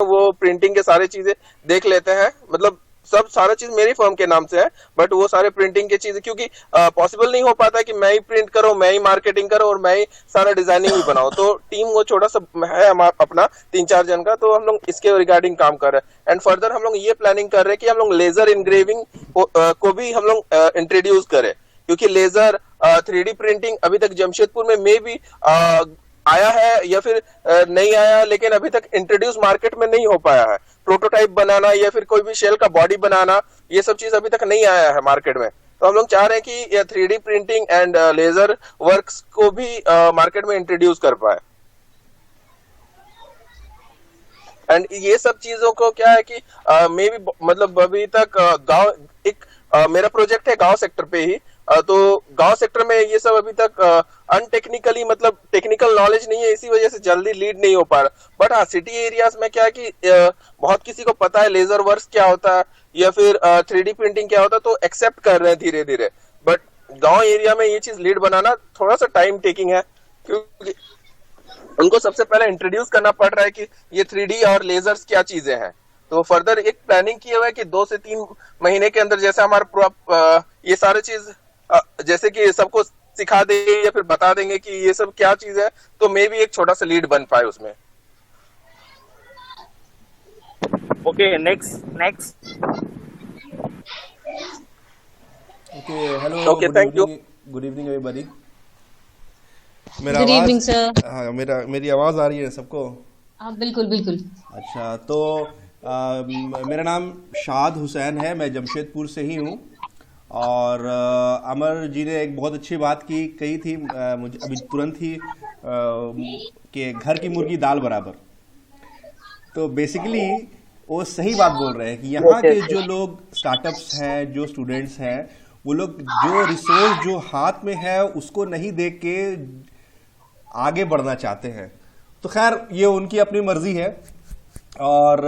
वो प्रिंटिंग के सारे चीजें देख लेते हैं, मतलब सब सारा चीज मेरी फर्म के नाम से है, बट वो सारे प्रिंटिंग की चीजें क्योंकि पॉसिबल नहीं हो पाता कि मैं ही प्रिंट करूं, मैं ही मार्केटिंग करूं और मैं ही सारा डिजाइनिंग भी बनाऊं, तो टीम वो छोटा सा है हमारा अपना 3-4 जन का, तो हम लोग इसके रिगार्डिंग काम कर रहे हैं। एंड फर्दर हम लोग ये प्लानिंग कर रहे हैं कि हम लोग लेजर इंग्रेविंग को भी हम लोग इंट्रोड्यूस करें, क्योंकि लेजर 3D प्रिंटिंग अभी तक जमशेदपुर में मे भी आया है या फिर नहीं आया, लेकिन अभी तक इंट्रोड्यूस मार्केट में नहीं हो पाया है। प्रोटोटाइप बनाना या फिर कोई भी शेल का बॉडी बनाना, ये सब चीज अभी तक नहीं आया है मार्केट में। तो हम लोग चाह रहे हैं कि ये 3D printing and laser works को भी मार्केट में इंट्रोड्यूस कर पाए। एंड ये सब चीजों को क्या है कि मे भी मतलब अभी तक गांव एक मेरा प्रोजेक्ट है गांव सेक्टर पे ही, तो गांव सेक्टर में ये सब अभी तक अनटेक्निकली मतलब टेक्निकल नॉलेज नहीं है, इसी वजह से जल्दी लीड नहीं हो पा रहा। बट हाँ, सिटी एरियाज में क्या है कि बहुत किसी को पता है लेजर वर्क्स क्या होता है या फिर 3D प्रिंटिंग क्या होता है, तो एक्सेप्ट कर रहे हैं धीरे धीरे। बट गांव एरिया में ये चीज लीड बनाना थोड़ा सा टाइम टेकिंग है, क्योंकि उनको सबसे पहले इंट्रोड्यूस करना पड़ रहा है कि ये 3D और लेजर्स क्या चीजें हैं। तो फर्दर एक प्लानिंग किया हुआ है कि 2 से 3 महीने के अंदर जैसे हमारा पूरा ये सारे चीज जैसे कि सबको सिखा देंगे या फिर बता देंगे कि ये सब क्या चीज है, तो मे भी एक छोटा सा लीड बन पाए उसमें। Okay, next next. Okay, hello, okay, good thank you. Evening, good evening everybody. मेरा गुड इवनिंग आवाज, सर। हाँ, मेरी आवाज आ रही है सबको? हाँ बिल्कुल बिल्कुल। अच्छा, तो मेरा नाम शाद हुसैन है, मैं जमशेदपुर से ही हूँ। और अमर जी ने एक बहुत अच्छी बात कही थी, मुझे अभी तुरंत ही कि घर की मुर्गी दाल बराबर। तो बेसिकली वो सही बात बोल रहे हैं कि यहाँ के जो लोग स्टार्टअप्स हैं, जो स्टूडेंट्स हैं, वो लोग जो रिसोर्स जो हाथ में है उसको नहीं देख के आगे बढ़ना चाहते हैं। तो खैर ये उनकी अपनी मर्जी है। और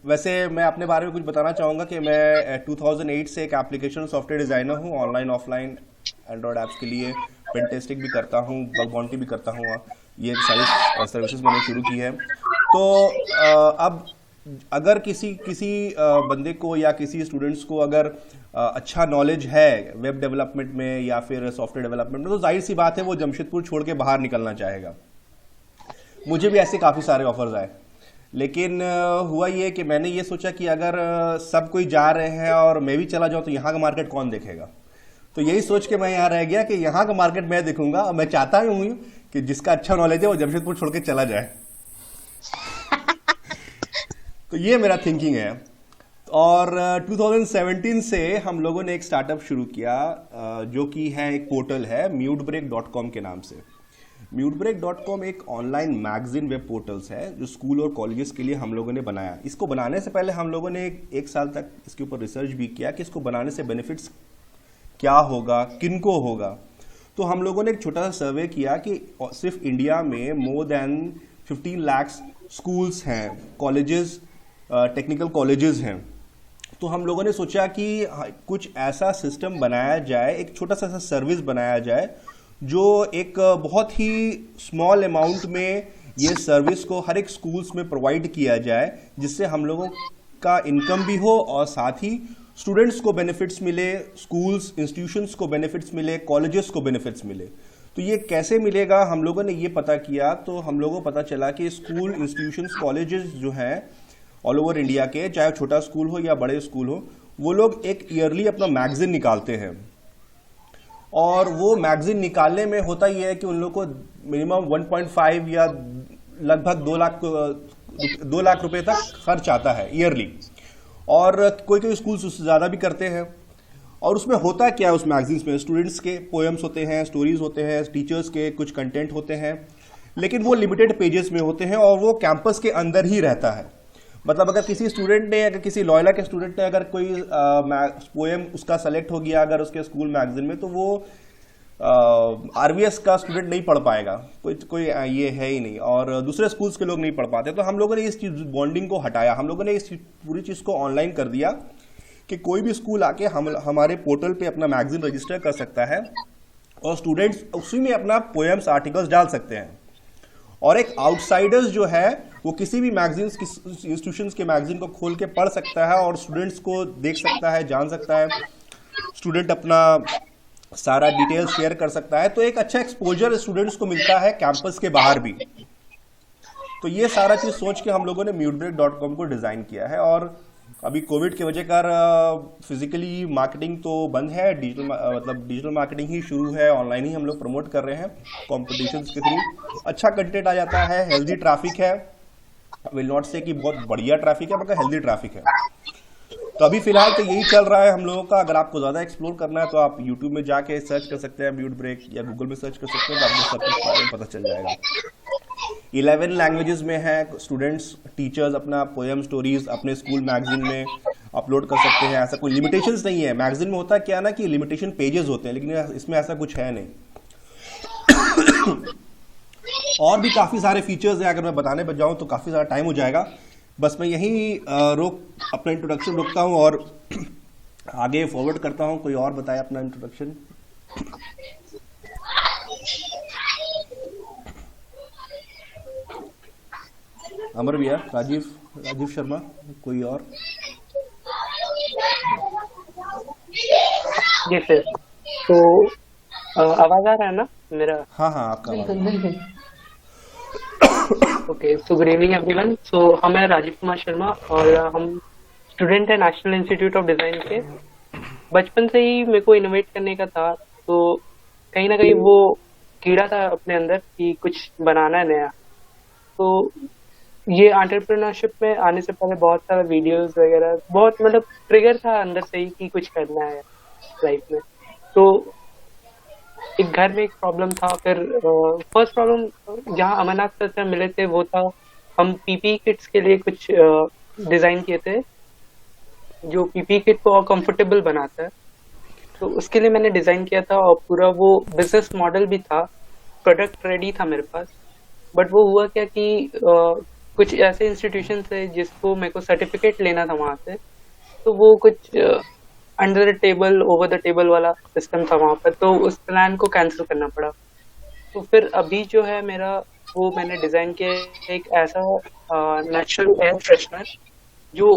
वैसे मैं अपने बारे में कुछ बताना चाहूँगा कि मैं 2008 से एक एप्लीकेशन सॉफ्टवेयर डिज़ाइनर हूँ, ऑनलाइन ऑफलाइन एंड्रॉयड ऐप्स के लिए पेन टेस्टिंग भी करता हूँ, बग बाउंटी भी करता हूँ। ये सारी सर्विसेज मैंने शुरू की है। तो अब अगर किसी बंदे को या किसी स्टूडेंट्स को अगर अच्छा नॉलेज है वेब डेवलपमेंट में या फिर सॉफ्टवेयर डेवलपमेंट में, तो जाहिर सी बात है वो जमशेदपुर छोड़ के बाहर निकलना चाहेगा। मुझे भी ऐसे काफ़ी सारे ऑफर्स आए, लेकिन हुआ ये कि मैंने ये सोचा कि अगर सब कोई जा रहे हैं और मैं भी चला जाऊं तो यहाँ का मार्केट कौन देखेगा। तो यही सोच के मैं यहाँ रह गया कि यहाँ का मार्केट मैं देखूंगा, और मैं चाहता हूँ कि जिसका अच्छा नॉलेज है वो जमशेदपुर छोड़ के चला जाए। तो ये मेरा थिंकिंग है। और 2017 से हम लोगों ने एक स्टार्टअप शुरू किया, जो कि है एक पोर्टल है MuteBreak.com के नाम से। MuteBreak.com एक ऑनलाइन मैगजीन वेब पोर्टल्स है जो स्कूल और कॉलेजेस के लिए हम लोगों ने बनाया। इसको बनाने से पहले हम लोगों ने एक साल तक इसके ऊपर रिसर्च भी किया कि इसको बनाने से बेनिफिट्स क्या होगा, किनको होगा। तो हम लोगों ने एक छोटा सा सर्वे किया कि सिर्फ इंडिया में मोर देन 15 लाख स्कूल्स हैं, कॉलेजेस, टेक्निकल कॉलेजेस हैं। तो हम लोगों ने सोचा कि कुछ ऐसा सिस्टम बनाया जाए, एक छोटा सा सर्विस बनाया जाए जो एक बहुत ही स्मॉल अमाउंट में ये सर्विस को हर एक स्कूल्स में प्रोवाइड किया जाए, जिससे हम लोगों का इनकम भी हो और साथ ही स्टूडेंट्स को बेनिफिट्स मिले, स्कूल्स इंस्टीट्यूशंस को बेनिफिट्स मिले, कॉलेजेस को बेनिफिट्स मिले। तो ये कैसे मिलेगा, हम लोगों ने ये पता किया। तो हम लोगों को पता चला कि स्कूल, इंस्टीट्यूशंस, कॉलेजेस जो हैं ऑल ओवर इंडिया के, चाहे छोटा स्कूल हो या बड़े स्कूल हो, वो लोग एक ईयरली अपना मैगजीन निकालते हैं। और वो मैगजीन निकालने में होता ये है कि उन लोग को मिनिमम 1.5 या लगभग 2 लाख रुपए तक खर्च आता है ईयरली। और कोई स्कूल उससे ज़्यादा भी करते हैं। और उसमें होता क्या है, उस मैगजीन्स में स्टूडेंट्स के पोएम्स होते हैं, स्टोरीज होते हैं, टीचर्स के कुछ कंटेंट होते हैं, लेकिन वो लिमिटेड पेजेस में होते हैं और वो कैंपस के अंदर ही रहता है। मतलब अगर किसी स्टूडेंट ने, अगर किसी लॉयला के स्टूडेंट ने अगर कोई पोएम उसका सेलेक्ट हो गया अगर उसके स्कूल मैगजीन में, तो वो आरवीएस का स्टूडेंट नहीं पढ़ पाएगा, कोई ये है ही नहीं, और दूसरे स्कूल्स के लोग नहीं पढ़ पाते। तो हम लोगों ने इस चीज बॉन्डिंग को हटाया, हम लोगों ने इस पूरी चीज को ऑनलाइन कर दिया कि कोई भी स्कूल आके हमारे पोर्टल पे अपना मैगजीन रजिस्टर कर सकता है और स्टूडेंट्स उसी में अपना पोएम्स, आर्टिकल्स डाल सकते हैं। और एक आउटसाइडर्स जो है वो किसी भी मैगजीन इंस्टीट्यूशंस के मैगजीन को खोल के पढ़ सकता है और स्टूडेंट्स को देख सकता है, जान सकता है, स्टूडेंट अपना सारा डिटेल शेयर कर सकता है। तो एक अच्छा एक्सपोजर स्टूडेंट्स को मिलता है कैंपस के बाहर भी। तो ये सारा चीज सोच के हम लोगों ने MuteBreak.com को डिजाइन किया है। और अभी कोविड की वजह कर फिजिकली मार्केटिंग तो बंद है, डिजिटल मार्केटिंग ही शुरू है, ऑनलाइन ही हम लोग प्रमोट कर रहे हैं कॉम्पिटिशन्स के थ्रू। अच्छा कंटेंट आ जाता है, हेल्दी ट्रैफिक है, विल नॉट से कि बहुत बढ़िया ट्रैफिक है, मगर हेल्दी ट्रैफिक है। तो अभी फिलहाल तो यही चल रहा है हम लोगों का। अगर आपको ज़्यादा एक्सप्लोर करना है तो आप यूट्यूब में जाके सर्च कर सकते हैं MuteBreak, या गूगल में सर्च कर सकते हैं, तो आपको सब कुछ बारे में पता चल जाएगा। 11 लैंग्वेजेस में है, स्टूडेंट्स टीचर्स अपना पोएम स्टोरीज अपने स्कूल मैगजीन में अपलोड कर सकते हैं। ऐसा कोई लिमिटेशंस नहीं है। मैगजीन में होता क्या ना कि लिमिटेशन पेजेस होते हैं, लेकिन इसमें ऐसा कुछ है नहीं। और भी काफ़ी सारे फीचर्स हैं, अगर मैं बताने बच जाऊँ तो काफ़ी सारा टाइम हो जाएगा। बस मैं यहीं अपना इंट्रोडक्शन रोकता हूँ और आगे फॉरवर्ड करता हूँ। कोई और बताए अपना इंट्रोडक्शन। अमर भैया, राजीव शर्मा, कोई और? जी सर। तो आवाज आ रहा है ना मेरा? हाँ, आपका आवाज। Okay, so good evening everyone. So हम हैं राजीव कुमार शर्मा और हम स्टूडेंट हैं नेशनल इंस्टीट्यूट ऑफ डिजाइन के। बचपन से ही मेरे को इनोवेट करने का था, तो कहीं ना कहीं वो कीड़ा था अपने अंदर कि कुछ बनाना है नया। तो ये एंटरप्रेन्योरशिप में आने से पहले बहुत सारा वीडियोस वगैरह, बहुत मतलब ट्रिगर था अंदर से ही कि कुछ करना है लाइफ में। तो एक घर में एक प्रॉब्लम था। फिर फर्स्ट प्रॉब्लम जहाँ अमरनाथ सर से मिले थे वो था, हम पीपी किट्स के लिए कुछ डिजाइन किए थे जो पीपी किट को और कंफर्टेबल बनाता है। तो उसके लिए मैंने डिजाइन किया था और पूरा वो बिजनेस मॉडल भी था, प्रोडक्ट रेडी था मेरे पास। बट वो हुआ क्या कि कुछ ऐसे इंस्टीट्यूशन थे जिसको मेरे को सर्टिफिकेट लेना था वहां से, तो वो कुछ under the table over the table वाला सिस्टम था वहां पर, तो उस प्लान को कैंसिल करना पड़ा। तो फिर अभी जो है मेरा, वो मैंने डिजाइन किया एक ऐसा नेचुरल एयर फ्रेशनर जो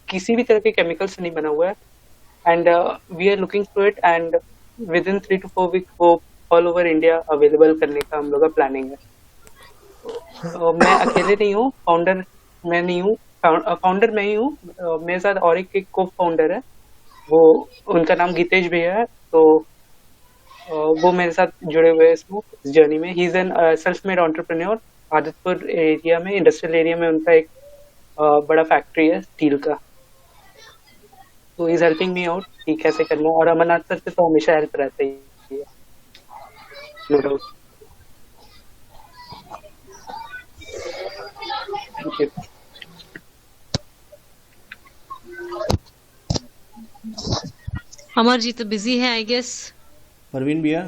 किसी भी तरह के केमिकल से नहीं बना हुआ है, and we are looking to it, and within 3 to 4 week वो ऑल ओवर इंडिया अवेलेबल करने का हम लोग का प्लानिंग है। मैं अकेले नहीं हूँ, फाउंडर मैं नहीं हूँ, फाउंडर मैं ही हूँ। मेरे साथ और एक को फाउंडर है, वो उनका नाम गीतेश भैया है। तो वो मेरे साथ जुड़े हुए हैं इस जर्नी में। He is an self made entrepreneur. Adityapur area में, इंडस्ट्रियल एरिया में उनका एक बड़ा फैक्ट्री है स्टील का। तो इज हेल्पिंग मी आउट कि कैसे करना है, और अमरनाथ सर से तो हमेशा हेल्प रहता ही है, no doubt. Thank you. Amar ji तो बिजी है आई गेस। परवीन भैया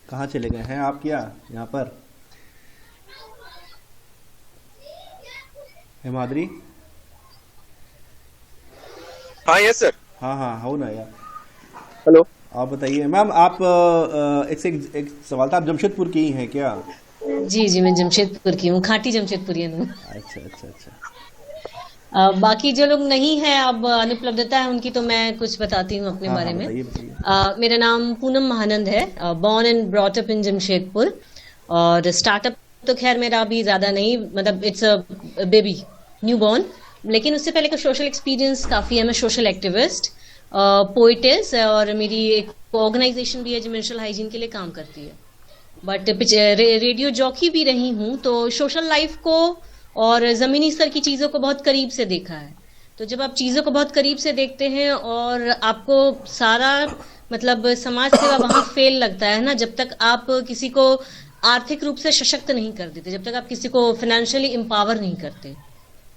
कहाँ चले गए हैं आप? क्या यहाँ पर? हेमाद्री? हाँ यस सर। हाँ हो ना यार। हेलो, आप बताइए मैम। आप एक सवाल था, आप जमशेदपुर की ही हैं क्या? जी मैं जमशेदपुर की हूँ, खाटी जमशेदपुरियन हूँ। अच्छा। बाकी जो लोग नहीं हैं, अब अनुपलब्धता है उनकी, तो मैं कुछ बताती हूँ अपने बारे में। बताइए। मेरा नाम पूनम महानंद है, born and brought up in Jamshedpur. और स्टार्टअप तो खैर मेरा अभी ज्यादा नहीं, मतलब it's a baby, new born. लेकिन उससे पहले का सोशल एक्सपीरियंस काफी है। मैं सोशल एक्टिविस्ट, पोइटेस, और मेरी एक ऑर्गेनाइजेशन भी है जो मेंस्ट्रुअल हाइजीन के लिए काम करती है। बट रेडियो जॉकी भी रही हूँ, तो सोशल लाइफ को और जमीनी स्तर की चीजों को बहुत करीब से देखा है। तो जब आप चीजों को बहुत करीब से देखते हैं और आपको सारा मतलब समाज सेवा वहां फेल लगता है ना, जब तक आप किसी को आर्थिक रूप से सशक्त नहीं कर देते, जब तक आप किसी को फाइनेंशियली एम्पावर नहीं करते।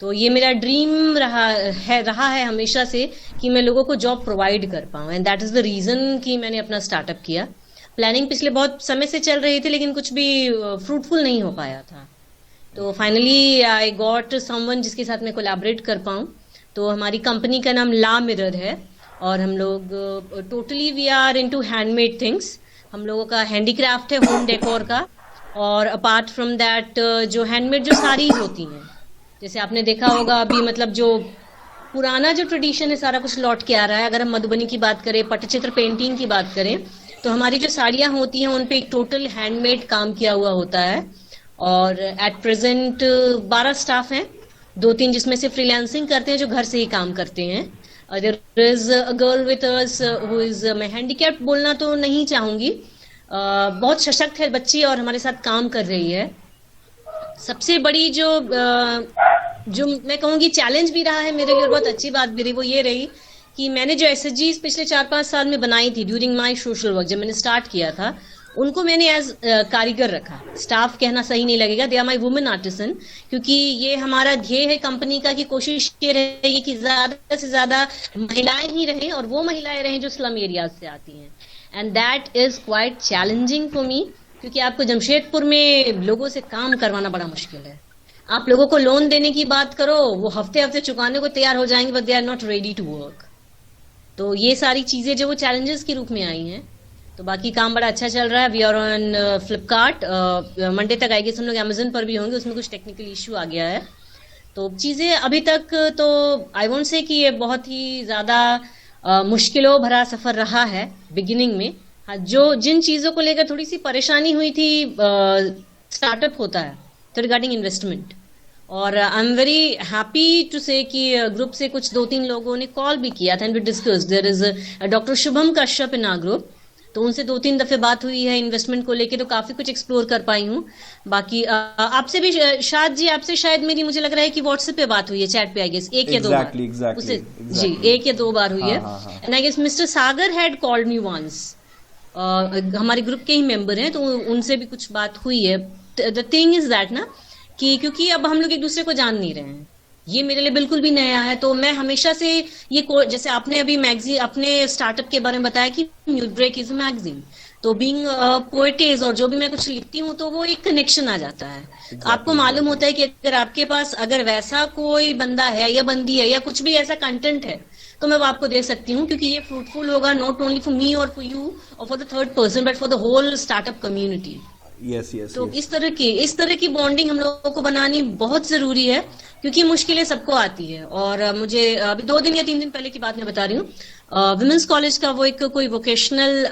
तो ये मेरा ड्रीम रहा है हमेशा से कि मैं लोगों को जॉब प्रोवाइड कर पाऊं, and that is the reason कि मैंने अपना स्टार्टअप किया। प्लानिंग पिछले बहुत समय से चल रही थी, लेकिन कुछ भी फ्रूटफुल नहीं हो पाया था। तो फाइनली आई गॉट समवन जिसके साथ मैं कोलैबोरेट कर पाऊँ। तो हमारी कंपनी का नाम ला मिरर है, और हम लोग totally we are into handmade things. हम लोगों का हैंडीक्राफ्ट है, होम डेकोर का, और अपार्ट फ्रॉम दैट जो हैंडमेड जो साड़ीज होती हैं, जैसे आपने देखा होगा अभी मतलब जो पुराना जो ट्रेडिशन है सारा कुछ लौट के आ रहा है। अगर हम मधुबनी की बात करें, पट्टचित्र पेंटिंग की बात करें, तो हमारी जो साड़ियाँ होती हैं उन पे एक टोटल हैंडमेड काम किया हुआ होता है। और एट प्रेजेंट 12 स्टाफ हैं, 2-3 जिसमें से फ्रीलांसिंग करते हैं जो घर से ही काम करते हैं। There is a girl with us who is, मैं हैंडीकैप्ड बोलना तो नहीं चाहूंगी, बहुत सशक्त है बच्ची और हमारे साथ काम कर रही है। सबसे बड़ी जो मैं कहूंगी चैलेंज भी रहा है मेरे लिए और बहुत अच्छी बात भी रही, वो ये रही कि मैंने जो एसएचजीज पिछले 4-5 साल में बनाई थी ड्यूरिंग माय सोशल वर्क, जब मैंने स्टार्ट किया था, उनको मैंने एज कारीगर रखा। स्टाफ कहना सही नहीं लगेगा, they are my women artisan, क्योंकि ये हमारा ध्येय है कंपनी का कि कोशिश ये रहेगी कि ज्यादा से ज्यादा महिलाएं ही रहें और वो महिलाएं रहें जो स्लम एरियाज से आती हैं। And that is quite challenging for me, क्योंकि आपको जमशेदपुर में लोगों से काम करवाना बड़ा मुश्किल है। आप लोगों को लोन देने की बात करो, वो हफ्ते हफ्ते चुकाने को तैयार हो जाएंगे, but they are not ready to work. तो ये सारी चीजें जो वो चैलेंजेस के रूप में आई हैं। तो बाकी काम बड़ा अच्छा चल रहा है। We are on Flipkart, Monday तक आएगी, हम लोग अमेजन पर भी होंगे, उसमें कुछ टेक्निकल इश्यू आ गया है। तो चीजें अभी तक तो आई वोंट से कि ये बहुत ही ज्यादा मुश्किलों भरा सफर रहा है बिगिनिंग में। हाँ, जिन चीजों को लेकर थोड़ी सी परेशानी हुई थी, स्टार्टअप होता है तो रिगार्डिंग इन्वेस्टमेंट, और I am very happy to say कि ग्रुप से कुछ 2-3 लोगों ने कॉल भी किया था and we discuss. There is doctor Shubham Kashyap in our group, तो उनसे 2-3 दफे बात हुई है इन्वेस्टमेंट को लेके, तो काफी कुछ एक्सप्लोर कर पाई हूँ। बाकी आपसे भी शायद जी, आपसे शायद मेरी मुझे लग रहा है कि व्हाट्सएप पे बात हुई है, चैट पे आई गेस 1 या 2 बार exactly. जी 1 या 2 बार हुई है। And I guess mister Sagar had called me once, हमारे ग्रुप के ही मेंबर हैं, तो उनसे भी कुछ बात हुई है। द थिंग इज दैट ना कि क्योंकि अब हम लोग एक दूसरे को जान नहीं रहे हैं, ये मेरे लिए बिल्कुल भी नया है। तो मैं हमेशा से ये जैसे आपने अभी मैगजीन अपने स्टार्टअप के बारे में बताया कि म्यूट ब्रेक इज मैगजीन, तो बीइंग पोएटेज और जो भी मैं कुछ लिखती हूँ तो वो एक कनेक्शन आ जाता है। आपको मालूम होता है कि अगर आपके पास अगर वैसा कोई बंदा है या बंदी है या कुछ भी ऐसा कंटेंट है तो मैं वो आपको दे सकती हूँ, क्योंकि ये फ्रूटफुल होगा नॉट ओनली फॉर मी और फॉर यू और for the third person but for the whole startup community. तो इस तरह की बॉन्डिंग हम लोगों को बनानी बहुत जरूरी है, क्योंकि मुश्किलें सबको आती है। और मुझे अभी 2 दिन या 3 दिन पहले की बात मैं बता रही हूँ, विमेंस कॉलेज का वो एक कोई वोकेशनल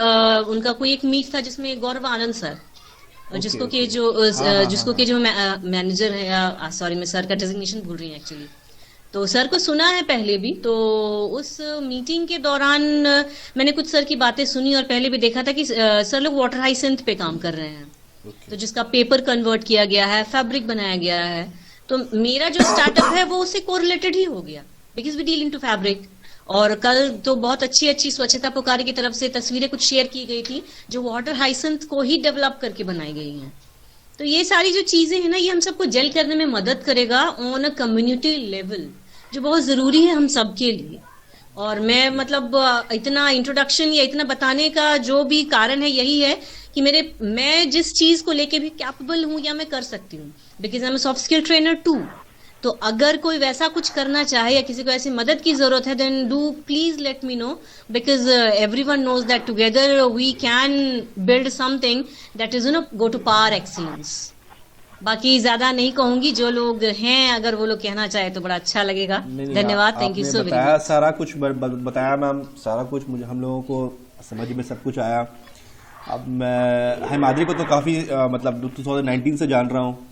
उनका कोई एक मीट था जिसमें गौरव आनंद सर, जिसको के जो मैनेजर है, या सॉरी मैं सर का डेजिग्नेशन भूल रही हूँ एक्चुअली, तो सर को सुना है पहले भी। तो उस मीटिंग के दौरान मैंने कुछ सर की बातें सुनी और पहले भी देखा था कि सर लोग वाटर हाइसेंथ पे काम कर रहे हैं, तो जिसका पेपर कन्वर्ट किया गया है, फैब्रिक बनाया गया है। तो मेरा जो स्टार्टअप है वो उससे कोरिलेटेड ही हो गया, because we deal into fabric. और कल तो बहुत अच्छी स्वच्छता पुकारी की तरफ से तस्वीरें कुछ शेयर की गई थी जो वाटर हाइसेंथ को ही डेवलप करके बनाई गई हैं। तो ये सारी जो चीजें हैं ना, ये हम सबको जेल करने में मदद करेगा ऑन अ कम्युनिटी लेवल, जो बहुत जरूरी है हम सबके लिए। और मैं मतलब इतना इंट्रोडक्शन या इतना बताने का जो भी कारण है यही है कि मैं जिस चीज को लेके भी कैपेबल हूं या मैं कर सकती हूँ, because I am soft skill trainer too. तो अगर कोई वैसा कुछ करना चाहे या किसी को ऐसी मदद की जरूरत है, then do please let me know, because everyone knows that together we can build something that is go to power excellence. बाकी ज्यादा नहीं कहूंगी, जो लोग हैं अगर वो लोग कहना चाहे तो बड़ा अच्छा लगेगा। धन्यवाद, thank you so very much. सारा कुछ बताया मैम, सारा कुछ मुझे हम लोगों को समझ में सब कुछ आया। अब मैं हिमाद्री को तो काफी मतलब 2019 से जान रहा हूँ।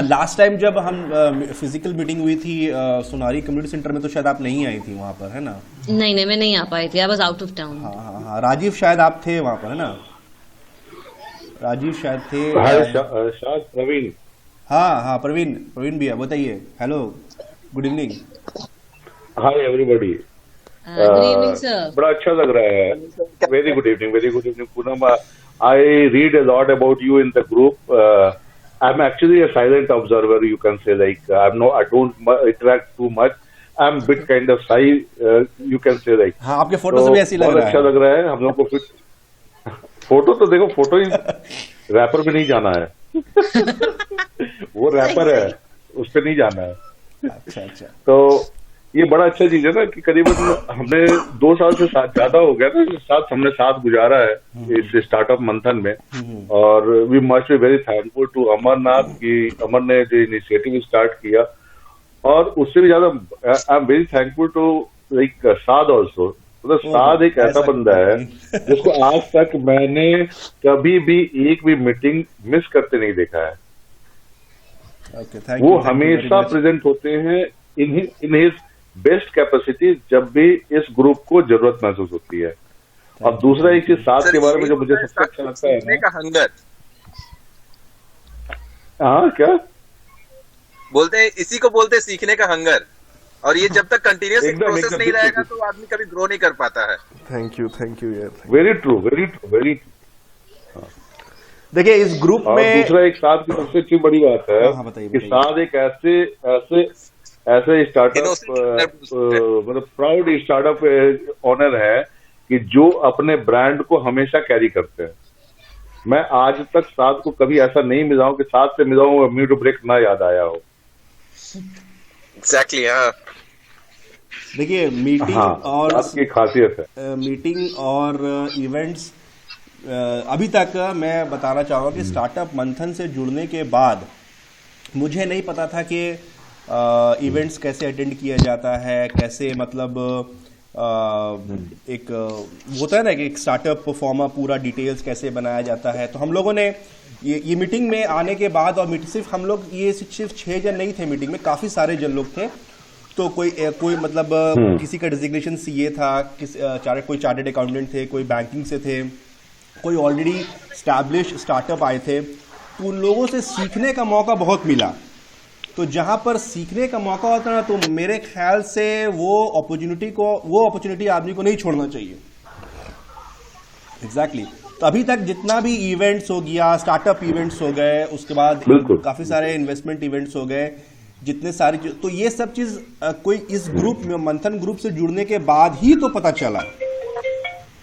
लास्ट टाइम जब हम फिजिकल मीटिंग हुई थी सोनारी कम्युनिटी सेंटर में, तो शायद आप नहीं आई थी वहाँ पर, है ना? नहीं मैं नहीं आ पाई थी, I was out of town. हाँ, राजीव शायद आप थे वहाँ पर, है ना? राजीव शायद थे, शायद प्रवीण। हाँ प्रवीण भी है, बताइए। Hello, good evening. Hi everybody. Good evening sir. बड़ा अच्छा लग रहा है। Very good evening Poonam. I read a lot about you in the group. I'm actually a silent observer, you can say. Like I don't interact too much. I'm a bit kind of shy, you can say. Like हाँ, आपके photo से भी ऐसी लग रहा है। बहुत अच्छा लग रहा है हम लोग को। फिर फोटो तो देखो, फोटो ही रैपर पे नहीं जाना है। वो रैपर है, उस पे नहीं जाना है। अच्छा। तो ये बड़ा अच्छा चीज है ना कि करीबन हमने 2 साल से ज्यादा हो गया ना हमने साथ गुजारा है इस स्टार्टअप मंथन में। और we must be very thankful to Amarnath कि अमर ने जो इनिशिएटिव स्टार्ट किया, और उससे भी ज्यादा I am very thankful to like Saad also. मतलब साद एक ऐसा बंदा है जिसको आज तक मैंने कभी भी एक भी मीटिंग मिस करते नहीं देखा है। वो हमेशा प्रेजेंट होते हैं इन हिज बेस्ट कैपेसिटी जब भी इस ग्रुप को जरूरत महसूस होती है। और दूसरा एक चीज साथ के बारे में जो मुझे सबसे अच्छा लगता है सीखने का हंगर, हाँ क्या बोलते हैं इसी को बोलते हैं सीखने का हंगर। और ये जब तक कंटिन्यूस एकदम, प्रोसेस एकदम, नहीं बिल्कुल, रहेगा तो आदमी कभी ग्रो नहीं कर पाता है। थैंक यू यार। Very true very true very. देखिए इस ग्रुप और में दूसरा एक साथ की सबसे अच्छी बड़ी बात है हाँ, बताइए, कि बताइए। साथ एक ऐसे स्टार्टअप मतलब प्राउड स्टार्टअप ओनर है कि जो अपने ब्रांड को हमेशा कैरी करते हैं। मैं आज तक साथ को कभी ऐसा नहीं मिला हूं कि साथ से मिला हूं मी टू ब्रेक ना याद आया हो। एग्जैक्टली हाँ। देखिए मीटिंग हाँ, और आपकी खासियत है। मीटिंग और इवेंट्स अभी तक मैं बताना चाहूँगा कि स्टार्टअप मंथन से जुड़ने के बाद मुझे नहीं पता था कि इवेंट्स कैसे अटेंड किया जाता है, कैसे मतलब एक होता है ना कि एक स्टार्टअप परफॉर्मा पूरा डिटेल्स कैसे बनाया जाता है। तो हम लोगों ने ये मीटिंग में आने के बाद, और सिर्फ हम लोग ये सिर्फ 6 जन नहीं थे मीटिंग में, काफ़ी सारे जन लोग थे। तो कोई मतलब किसी का डिजिग्नेशन सीए था, कोई चार्टर्ड अकाउंटेंट थे, कोई बैंकिंग से थे, कोई ऑलरेडी स्टैब्लिश स्टार्टअप आए थे। तो उन लोगों से सीखने का मौका बहुत मिला। तो जहां पर सीखने का मौका होता है ना, तो मेरे ख्याल से वो अपॉर्चुनिटी आदमी को नहीं छोड़ना चाहिए। एग्जैक्टली। तो अभी तक जितना भी इवेंट्स हो गया, स्टार्टअप इवेंट्स हो गए, उसके बाद काफी सारे इन्वेस्टमेंट इवेंट्स हो गए, जितने सारे, तो ये सब चीज कोई इस ग्रुप में मंथन ग्रुप से जुड़ने के बाद ही तो पता चला।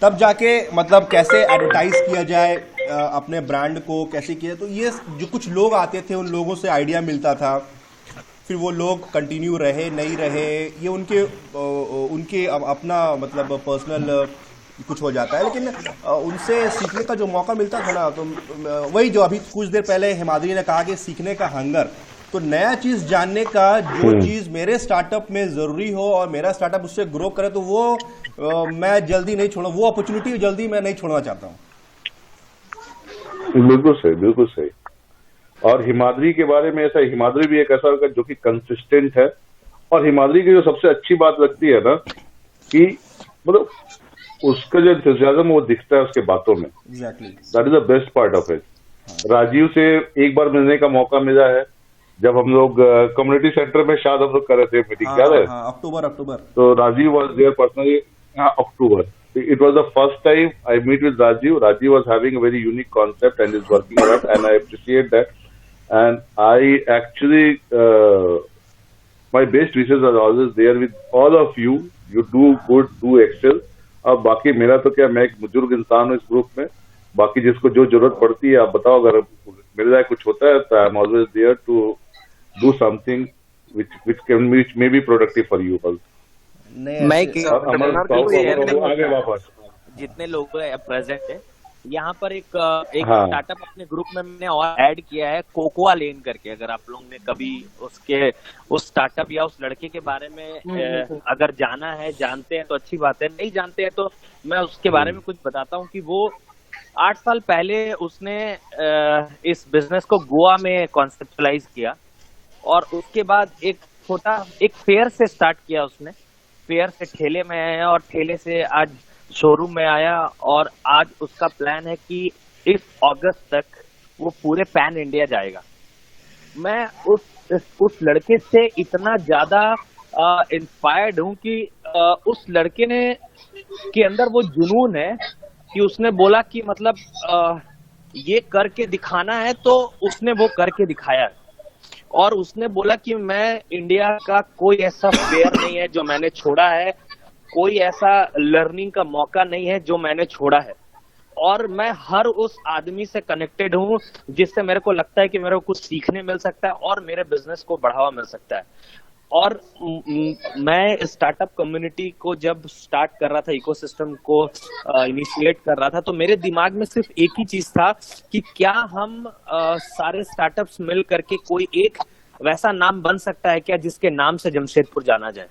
तब जाके मतलब कैसे एडवर्टाइज किया जाए अपने ब्रांड को, कैसे किया। तो ये जो कुछ लोग आते थे उन लोगों से आइडिया मिलता था, फिर वो लोग कंटिन्यू रहे नहीं रहे ये उनके अपना मतलब पर्सनल कुछ हो जाता है। लेकिन उनसे सीखने का जो मौका मिलता था ना, तो वही जो अभी कुछ देर पहले हिमाद्री ने कहा कि सीखने का हंगर, तो नया चीज जानने का, जो चीज मेरे स्टार्टअप में जरूरी हो और मेरा स्टार्टअप उससे ग्रो करे, तो वो मैं जल्दी नहीं छोड़ा, वो अपॉर्चुनिटी जल्दी मैं नहीं छोड़ना चाहता हूँ। बिल्कुल सही, बिल्कुल सही। और हिमाद्री के बारे में ऐसा, हिमाद्री भी एक ऐसा होगा जो कि कंसिस्टेंट है। और हिमाद्री की जो सबसे अच्छी बात लगती है ना कि मतलब उसका जो एंथुसियाज्म वो दिखता है उसके बातों में। Exactly, that is the best part of it. Rajiv से एक बार मिलने का मौका मिला है जब हम लोग कम्युनिटी सेंटर में शायद हम लोग कर रहे थे मीटिंग, याद है? अक्टूबर। तो Rajiv was there personally. October, it was the first time I meet with Rajiv. Rajiv was having a very unique concept and is working on it, and I appreciate that. And I actually, my best wishes are always there with all of you. You do good, do excel. अब बाकी मेरा तो क्या, मैं एक बुजुर्ग इंसान हूँ इस ग्रुप में। बाकी जिसको जो जरूरत पड़ती है आप बताओ, अगर मेरे लिए कुछ होता है तो I am always there to do something which may be productive for you all. मैं आगे वापस जितने लोग प्रेजेंट है यहाँ पर एक हाँ। स्टार्टअप अपने ग्रुप में मैंने और ऐड किया है, कोकोआ लेन करके। अगर आप लोगों ने कभी उस स्टार्टअप या उस लड़के के बारे में अगर जाना है, जानते हैं तो अच्छी बात है, नहीं जानते हैं तो मैं उसके बारे में कुछ बताता हूँ कि वो 8 साल पहले उसने इस बिजनेस को गोवा में कॉन्सेप्चुलाइज किया, और उसके बाद एक फेयर से स्टार्ट किया उसने। फेयर से ठेले में आया और ठेले से आज शोरूम में आया, और आज उसका प्लान है कि इस अगस्त तक वो पूरे पैन इंडिया जाएगा। मैं उस लड़के से इतना ज्यादा इंस्पायर्ड हूँ कि उस लड़के ने के अंदर वो जुनून है कि उसने बोला कि मतलब ये करके दिखाना है, तो उसने वो करके दिखाया। और उसने बोला कि मैं इंडिया का कोई ऐसा फेयर नहीं है जो मैंने छोड़ा है, कोई ऐसा लर्निंग का मौका नहीं है जो मैंने छोड़ा है, और मैं हर उस आदमी से कनेक्टेड हूँ जिससे मेरे को लगता है कि मेरे को कुछ सीखने मिल सकता है और मेरे बिजनेस को बढ़ावा मिल सकता है। और मैं स्टार्टअप कम्युनिटी को जब स्टार्ट कर रहा था, इकोसिस्टम को इनिशिएट कर रहा था, तो मेरे दिमाग में सिर्फ एक ही चीज था कि क्या हम सारे स्टार्टअप्स मिल करके कोई एक वैसा नाम बन सकता है क्या जिसके नाम से जमशेदपुर जाना जाए।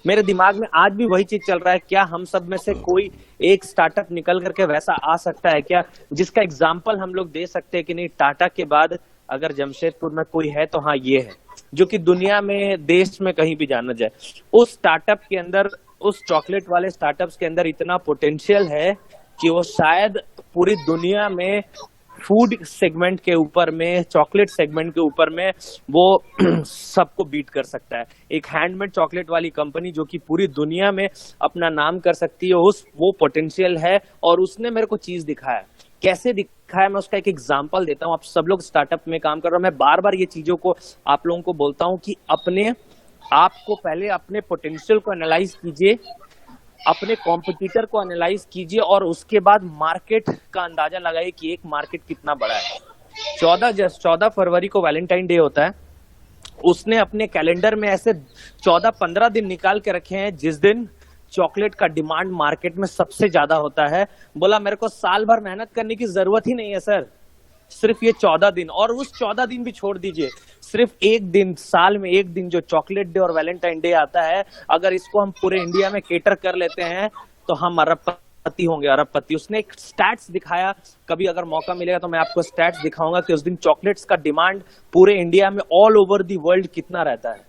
मेरे दिमाग में आज भी वही चीज चल रहा है, क्या हम सब में से कोई एक स्टार्टअप निकल करके वैसा आ सकता है क्या जिसका एग्जाम्पल हम लोग दे सकते हैं कि नहीं, टाटा के बाद अगर जमशेदपुर में कोई है तो हाँ ये है, जो कि दुनिया में, देश में कहीं भी जाना जाए। उस स्टार्टअप के अंदर, उस चॉकलेट वाले स्टार्टअप्स के अंदर इतना पोटेंशियल है कि वो शायद पूरी दुनिया में फूड सेगमेंट के ऊपर में, चॉकलेट सेगमेंट के ऊपर में वो सबको बीट कर सकता है। एक हैंडमेड चॉकलेट वाली कंपनी जो कि पूरी दुनिया में अपना नाम कर सकती है, वो पोटेंशियल है। और उसने मेरे को चीज दिखाया, कैसे दिखाया मैं उसका एक एग्जांपल देता हूँ। आप सब लोग स्टार्टअप में काम कर रहे हो, मैं बार बार ये चीजों को आप लोगों को बोलता हूँ कि अपने आपको पहले अपने पोटेंशियल को एनालाइज कीजिए, अपने कॉम्पिटिटर को एनालाइज कीजिए और उसके बाद मार्केट का अंदाजा लगाइए कि एक मार्केट कितना बड़ा है। 14 फरवरी को वैलेंटाइन डे होता है, उसने अपने कैलेंडर में ऐसे 14-15 दिन निकाल के रखे हैं जिस दिन चॉकलेट का डिमांड मार्केट में सबसे ज्यादा होता है। बोला मेरे को साल भर मेहनत करने की जरूरत ही नहीं है सर, सिर्फ ये 14 दिन, और उस 14 दिन भी छोड़ दीजिए, सिर्फ एक दिन, साल में एक दिन जो चॉकलेट डे और वैलेंटाइन डे आता है, अगर इसको हम पूरे इंडिया में केटर कर लेते हैं तो हम अरबपति होंगे, अरबपति। उसने एक स्टैट्स दिखाया, कभी अगर मौका मिलेगा तो मैं आपको स्टैट्स दिखाऊंगा कि उस दिन चॉकलेट्स का डिमांड पूरे इंडिया में, ऑल ओवर दी वर्ल्ड कितना रहता है।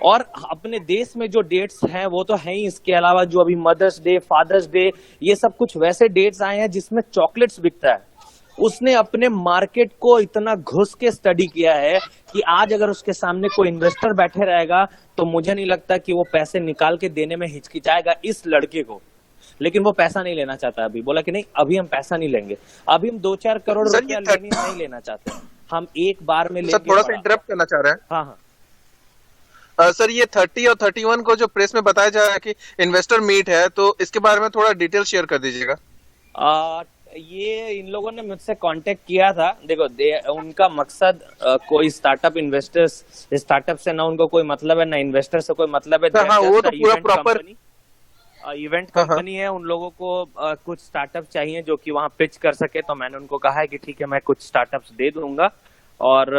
और अपने देश में जो डेट्स हैं वो तो है ही, इसके अलावा जो अभी मदर्स डे, फादर्स डे, ये सब कुछ वैसे डेट्स आए हैं जिसमें चॉकलेट्स बिकता है। उसने अपने मार्केट को इतना घुस के स्टडी किया है कि आज अगर उसके सामने कोई इन्वेस्टर बैठे रहेगा तो मुझे नहीं लगता कि वो पैसे निकाल के देने में हिचकिचाएगा इस लड़के को। लेकिन वो पैसा नहीं लेना चाहता, अभी बोला कि नहीं अभी हम पैसा नहीं लेंगे, अभी हम 2-4 करोड़ रुपया नहीं लेना चाहते, हम एक बार में लेंगे। थोड़ा सा इंटरप्ट करना चाह रहे हैं। हाँ हाँ सर, ये 30 और 31 को जो प्रेस में बताया जा रहा है कि इन्वेस्टर मीट है, तो इसके बारे में थोड़ा डिटेल शेयर कर दीजिएगा। ये इन लोगों ने मुझसे कांटेक्ट किया था। देखो उनका मकसद कोई स्टार्टअप इन्वेस्टर्स, स्टार्टअप से ना उनको कोई मतलब है, ना इन्वेस्टर से कोई मतलब है। हाँ, वो तो पूरा प्रॉपर इवेंट कंपनी है। उन लोगों को कुछ स्टार्टअप चाहिए जो कि वहाँ पिच कर सके, तो मैंने उनको कहा है कि ठीक है मैं कुछ स्टार्टअप्स दे दूंगा। और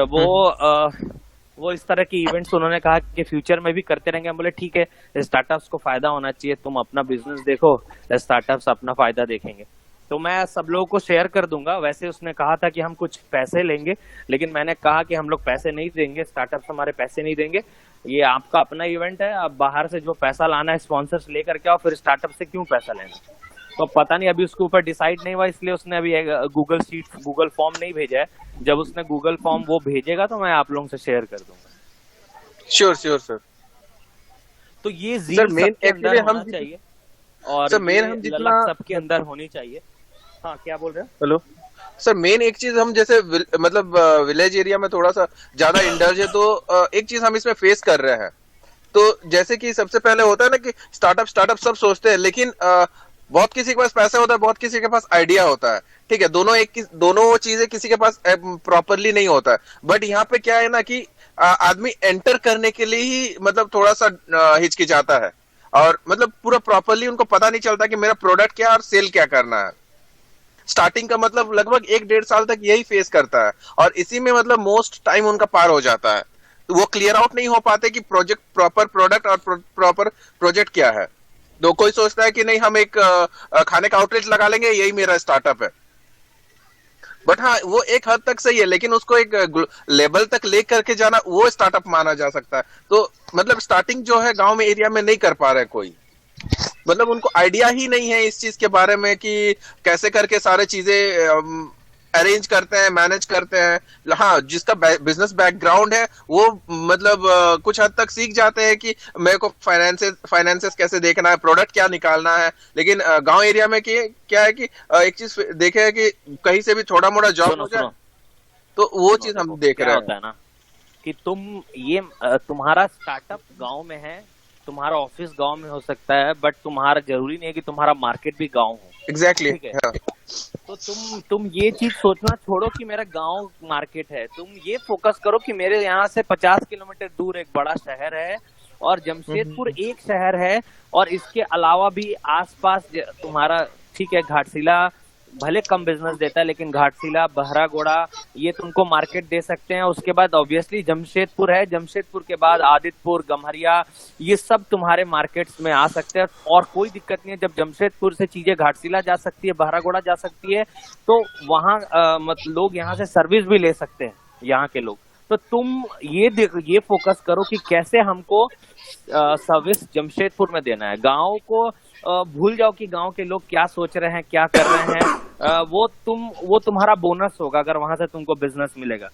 वो इस तरह की इवेंट्स उन्होंने कहा कि फ्यूचर में भी करते रहेंगे। हम बोले ठीक है, स्टार्टअप्स को फायदा होना चाहिए, तुम अपना बिजनेस देखो, स्टार्टअप्स अपना फायदा देखेंगे। तो मैं सब लोगों को शेयर कर दूंगा। वैसे उसने कहा था कि हम कुछ पैसे लेंगे, लेकिन मैंने कहा कि हम लोग पैसे नहीं देंगे, स्टार्टअप्स हमारे पैसे नहीं देंगे, ये आपका अपना इवेंट है, आप बाहर से जो पैसा लाना है स्पॉन्सर्स लेकर के आओ, फिर स्टार्टअप से क्यों पैसा लेना। तो पता नहीं, अभी उसके ऊपर डिसाइड नहीं हुआ, इसलिए उसने अभी गूगल शीट, गूगल फॉर्म नहीं भेजा है। जब उसने गूगल फॉर्म वो भेजेगा तो मैं आप लोगों से शेयर कर दूंगा। Sure sir. तो ये सर मेन एक्चुअली हम चाहिए और सर मेन हम जितना सबके अंदर होनी चाहिए। हाँ क्या बोल रहे हैं? हेलो सर, मेन एक चीज हम जैसे मतलब विलेज एरिया में थोड़ा सा ज्यादा इंडल्ज है, तो एक चीज हम इसमें फेस कर रहे हैं। तो जैसे कि सबसे पहले होता है ना कि स्टार्टअप सब सोचते हैं, लेकिन बहुत किसी के पास पैसा होता है, बहुत किसी के पास आइडिया होता है, ठीक है, दोनों चीजें किसी के पास प्रॉपरली नहीं होता है। बट यहाँ पे क्या है ना कि आदमी एंटर करने के लिए ही मतलब थोड़ा सा हिचकिचाता है, और मतलब पूरा प्रॉपरली उनको पता नहीं चलता कि मेरा प्रोडक्ट क्या है और सेल क्या करना है। स्टार्टिंग का मतलब लगभग 1-1.5 साल तक यही फेस करता है, और इसी में मतलब मोस्ट टाइम उनका पार हो जाता है। तो वो क्लियर आउट नहीं हो पाते कि प्रॉपर प्रोडक्ट और प्रॉपर प्रोजेक्ट क्या है। तो कोई सोचता है कि नहीं हम एक खाने का आउटलेट लगा लेंगे, यही मेरा स्टार्टअप है। बट हाँ, वो एक हद तक सही है, लेकिन उसको एक लेवल तक ले करके जाना वो स्टार्टअप माना जा सकता है। तो मतलब स्टार्टिंग जो है गांव में, एरिया में नहीं कर पा रहा है कोई, मतलब उनको आइडिया ही नहीं है इस चीज के बारे में कि कैसे करके सारे चीजें अरेंज करते हैं, मैनेज करते हैं। हाँ, जिसका बिजनेस बैकग्राउंड है वो मतलब कुछ हद तक सीख जाते हैं कि मेरे को फाइनेंसेस कैसे देखना है, प्रोडक्ट क्या निकालना है। लेकिन गांव एरिया में क्या है कि एक चीज देखे है कि कहीं से भी थोड़ा मोड़ा जॉब हो जाए, तो वो चीज हम देख रहे हैं ना कि तुम्हारा स्टार्टअप गांव में है, तुम्हारा ऑफिस गांव में हो सकता है, बट तुम्हारा जरूरी नहीं है कि तुम्हारा मार्केट भी गांव हो। एग्जैक्टली तो तुम ये चीज सोचना छोड़ो कि मेरा गांव मार्केट है। तुम ये फोकस करो कि मेरे यहाँ से 50 किलोमीटर दूर एक बड़ा शहर है और जमशेदपुर एक शहर है, और इसके अलावा भी आसपास तुम्हारा ठीक है, घाटशिला भले कम बिजनेस देता है, लेकिन घाटशिला, बहरागोड़ा ये तुमको मार्केट दे सकते हैं। उसके बाद ऑब्वियसली जमशेदपुर है, जमशेदपुर के बाद आदित्यपुर, गम्हरिया, ये सब तुम्हारे मार्केट्स में आ सकते हैं, और कोई दिक्कत नहीं है। जब जमशेदपुर से चीजें घाटशिला जा सकती है, बहरागोड़ा जा सकती है, तो वहाँ मतलब लोग यहाँ से सर्विस भी ले सकते हैं, यहाँ के लोग। तो तुम ये फोकस करो कि कैसे हमको सर्विस जमशेदपुर में देना है। गाँव को भूल जाओ कि गांव के लोग क्या सोच रहे हैं, क्या कर रहे हैं। वो तुम्हारा बोनस होगा अगर वहां से तुमको बिजनेस मिलेगा।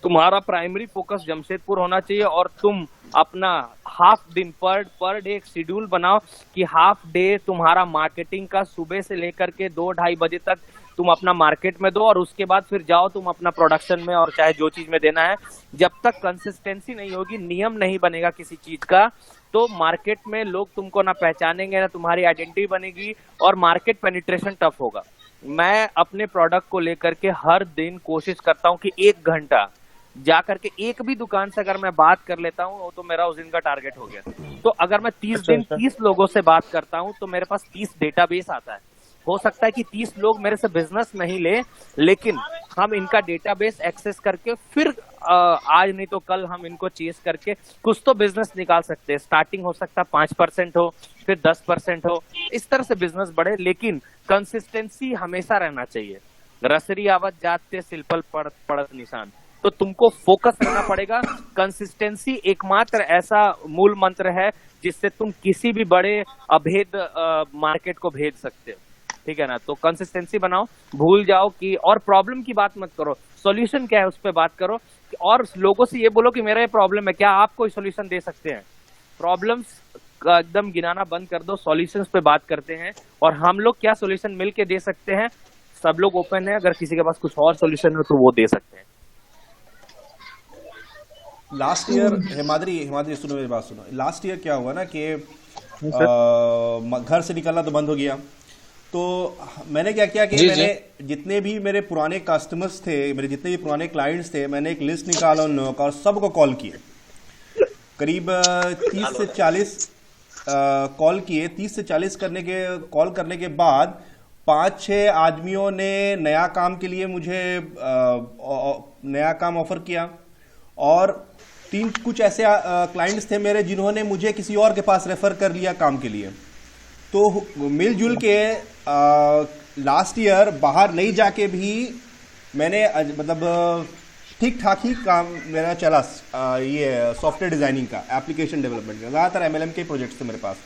तुम्हारा प्राइमरी फोकस जमशेदपुर होना चाहिए, और तुम अपना हाफ दिन पर डे एक शेड्यूल बनाओ कि हाफ डे तुम्हारा मार्केटिंग का सुबह से लेकर के 2-2:30 बजे तक तुम अपना मार्केट में दो, और उसके बाद फिर जाओ तुम अपना प्रोडक्शन में, और चाहे जो चीज में देना है। जब तक कंसिस्टेंसी नहीं होगी, नियम नहीं बनेगा किसी चीज का, तो मार्केट में लोग तुमको ना पहचानेंगे, ना तुम्हारी आइडेंटिटी बनेगी, और मार्केट पेनिट्रेशन टफ होगा। मैं अपने प्रोडक्ट को लेकर के हर दिन कोशिश करता हूँ कि 1 घंटा जा करके एक भी दुकान से अगर मैं बात कर लेता हूँ, तो मेरा उस दिन का टारगेट हो गया। तो अगर मैं 30 दिन 30 लोगों से बात करता हूँ, तो मेरे पास 30 डेटाबेस आता है। हो सकता है कि 30 लोग मेरे से बिजनेस नहीं ले, लेकिन हम इनका डेटाबेस एक्सेस करके फिर आज नहीं तो कल हम इनको चेस करके कुछ तो बिजनेस निकाल सकते हैं। स्टार्टिंग हो सकता है 5% हो, फिर 10% हो, इस तरह से बिजनेस बढ़े, लेकिन कंसिस्टेंसी हमेशा रहना चाहिए। रसरी आवत जाते सिलपल पड़त निशान। तो तुमको फोकस रहना पड़ेगा। कंसिस्टेंसी एकमात्र ऐसा मूल मंत्र है जिससे तुम किसी भी बड़े अभेद मार्केट को भेज सकते हो, ठीक है ना। तो कंसिस्टेंसी बनाओ, भूल जाओ कि, और प्रॉब्लम की बात मत करो, सॉल्यूशन क्या है उस पर बात करो, और लोगों से ये बोलो कि मेरा ये प्रॉब्लम है, क्या आप कोई सॉल्यूशन दे सकते हैं। प्रॉब्लम्स का एकदम गिनाना बंद कर दो, सॉल्यूशंस पे बात करते हैं, और हम लोग क्या सॉल्यूशन मिलके दे सकते हैं। सब लोग ओपन है, अगर किसी के पास कुछ और सॉल्यूशन हो तो वो दे सकते हैं। लास्ट ईयर हिमाद्री सुनो मेरी बात सुनो। लास्ट ईयर क्या हुआ ना कि घर से निकलना तो बंद हो गया। तो मैंने क्या किया कि मैंने जितने भी मेरे पुराने कस्टमर्स थे, मेरे जितने भी पुराने क्लाइंट्स थे, मैंने एक लिस्ट निकाला उन लोगों का और सबको कॉल किए। करीब 30 से 40 कॉल किए। 30 से 40 कॉल करने के बाद 5-6 आदमियों ने नया काम के लिए मुझे नया काम ऑफर किया, और कुछ ऐसे क्लाइंट्स थे मेरे जिन्होंने मुझे किसी और के पास रेफर कर लिया काम के लिए। तो मिलजुल के लास्ट ईयर बाहर नहीं जाके भी मैंने मतलब ठीक ठाक ही काम मेरा चला। ये सॉफ्टवेयर डिजाइनिंग का, एप्लीकेशन डेवलपमेंट का, ज़्यादातर MLM के प्रोजेक्ट्स थे मेरे पास।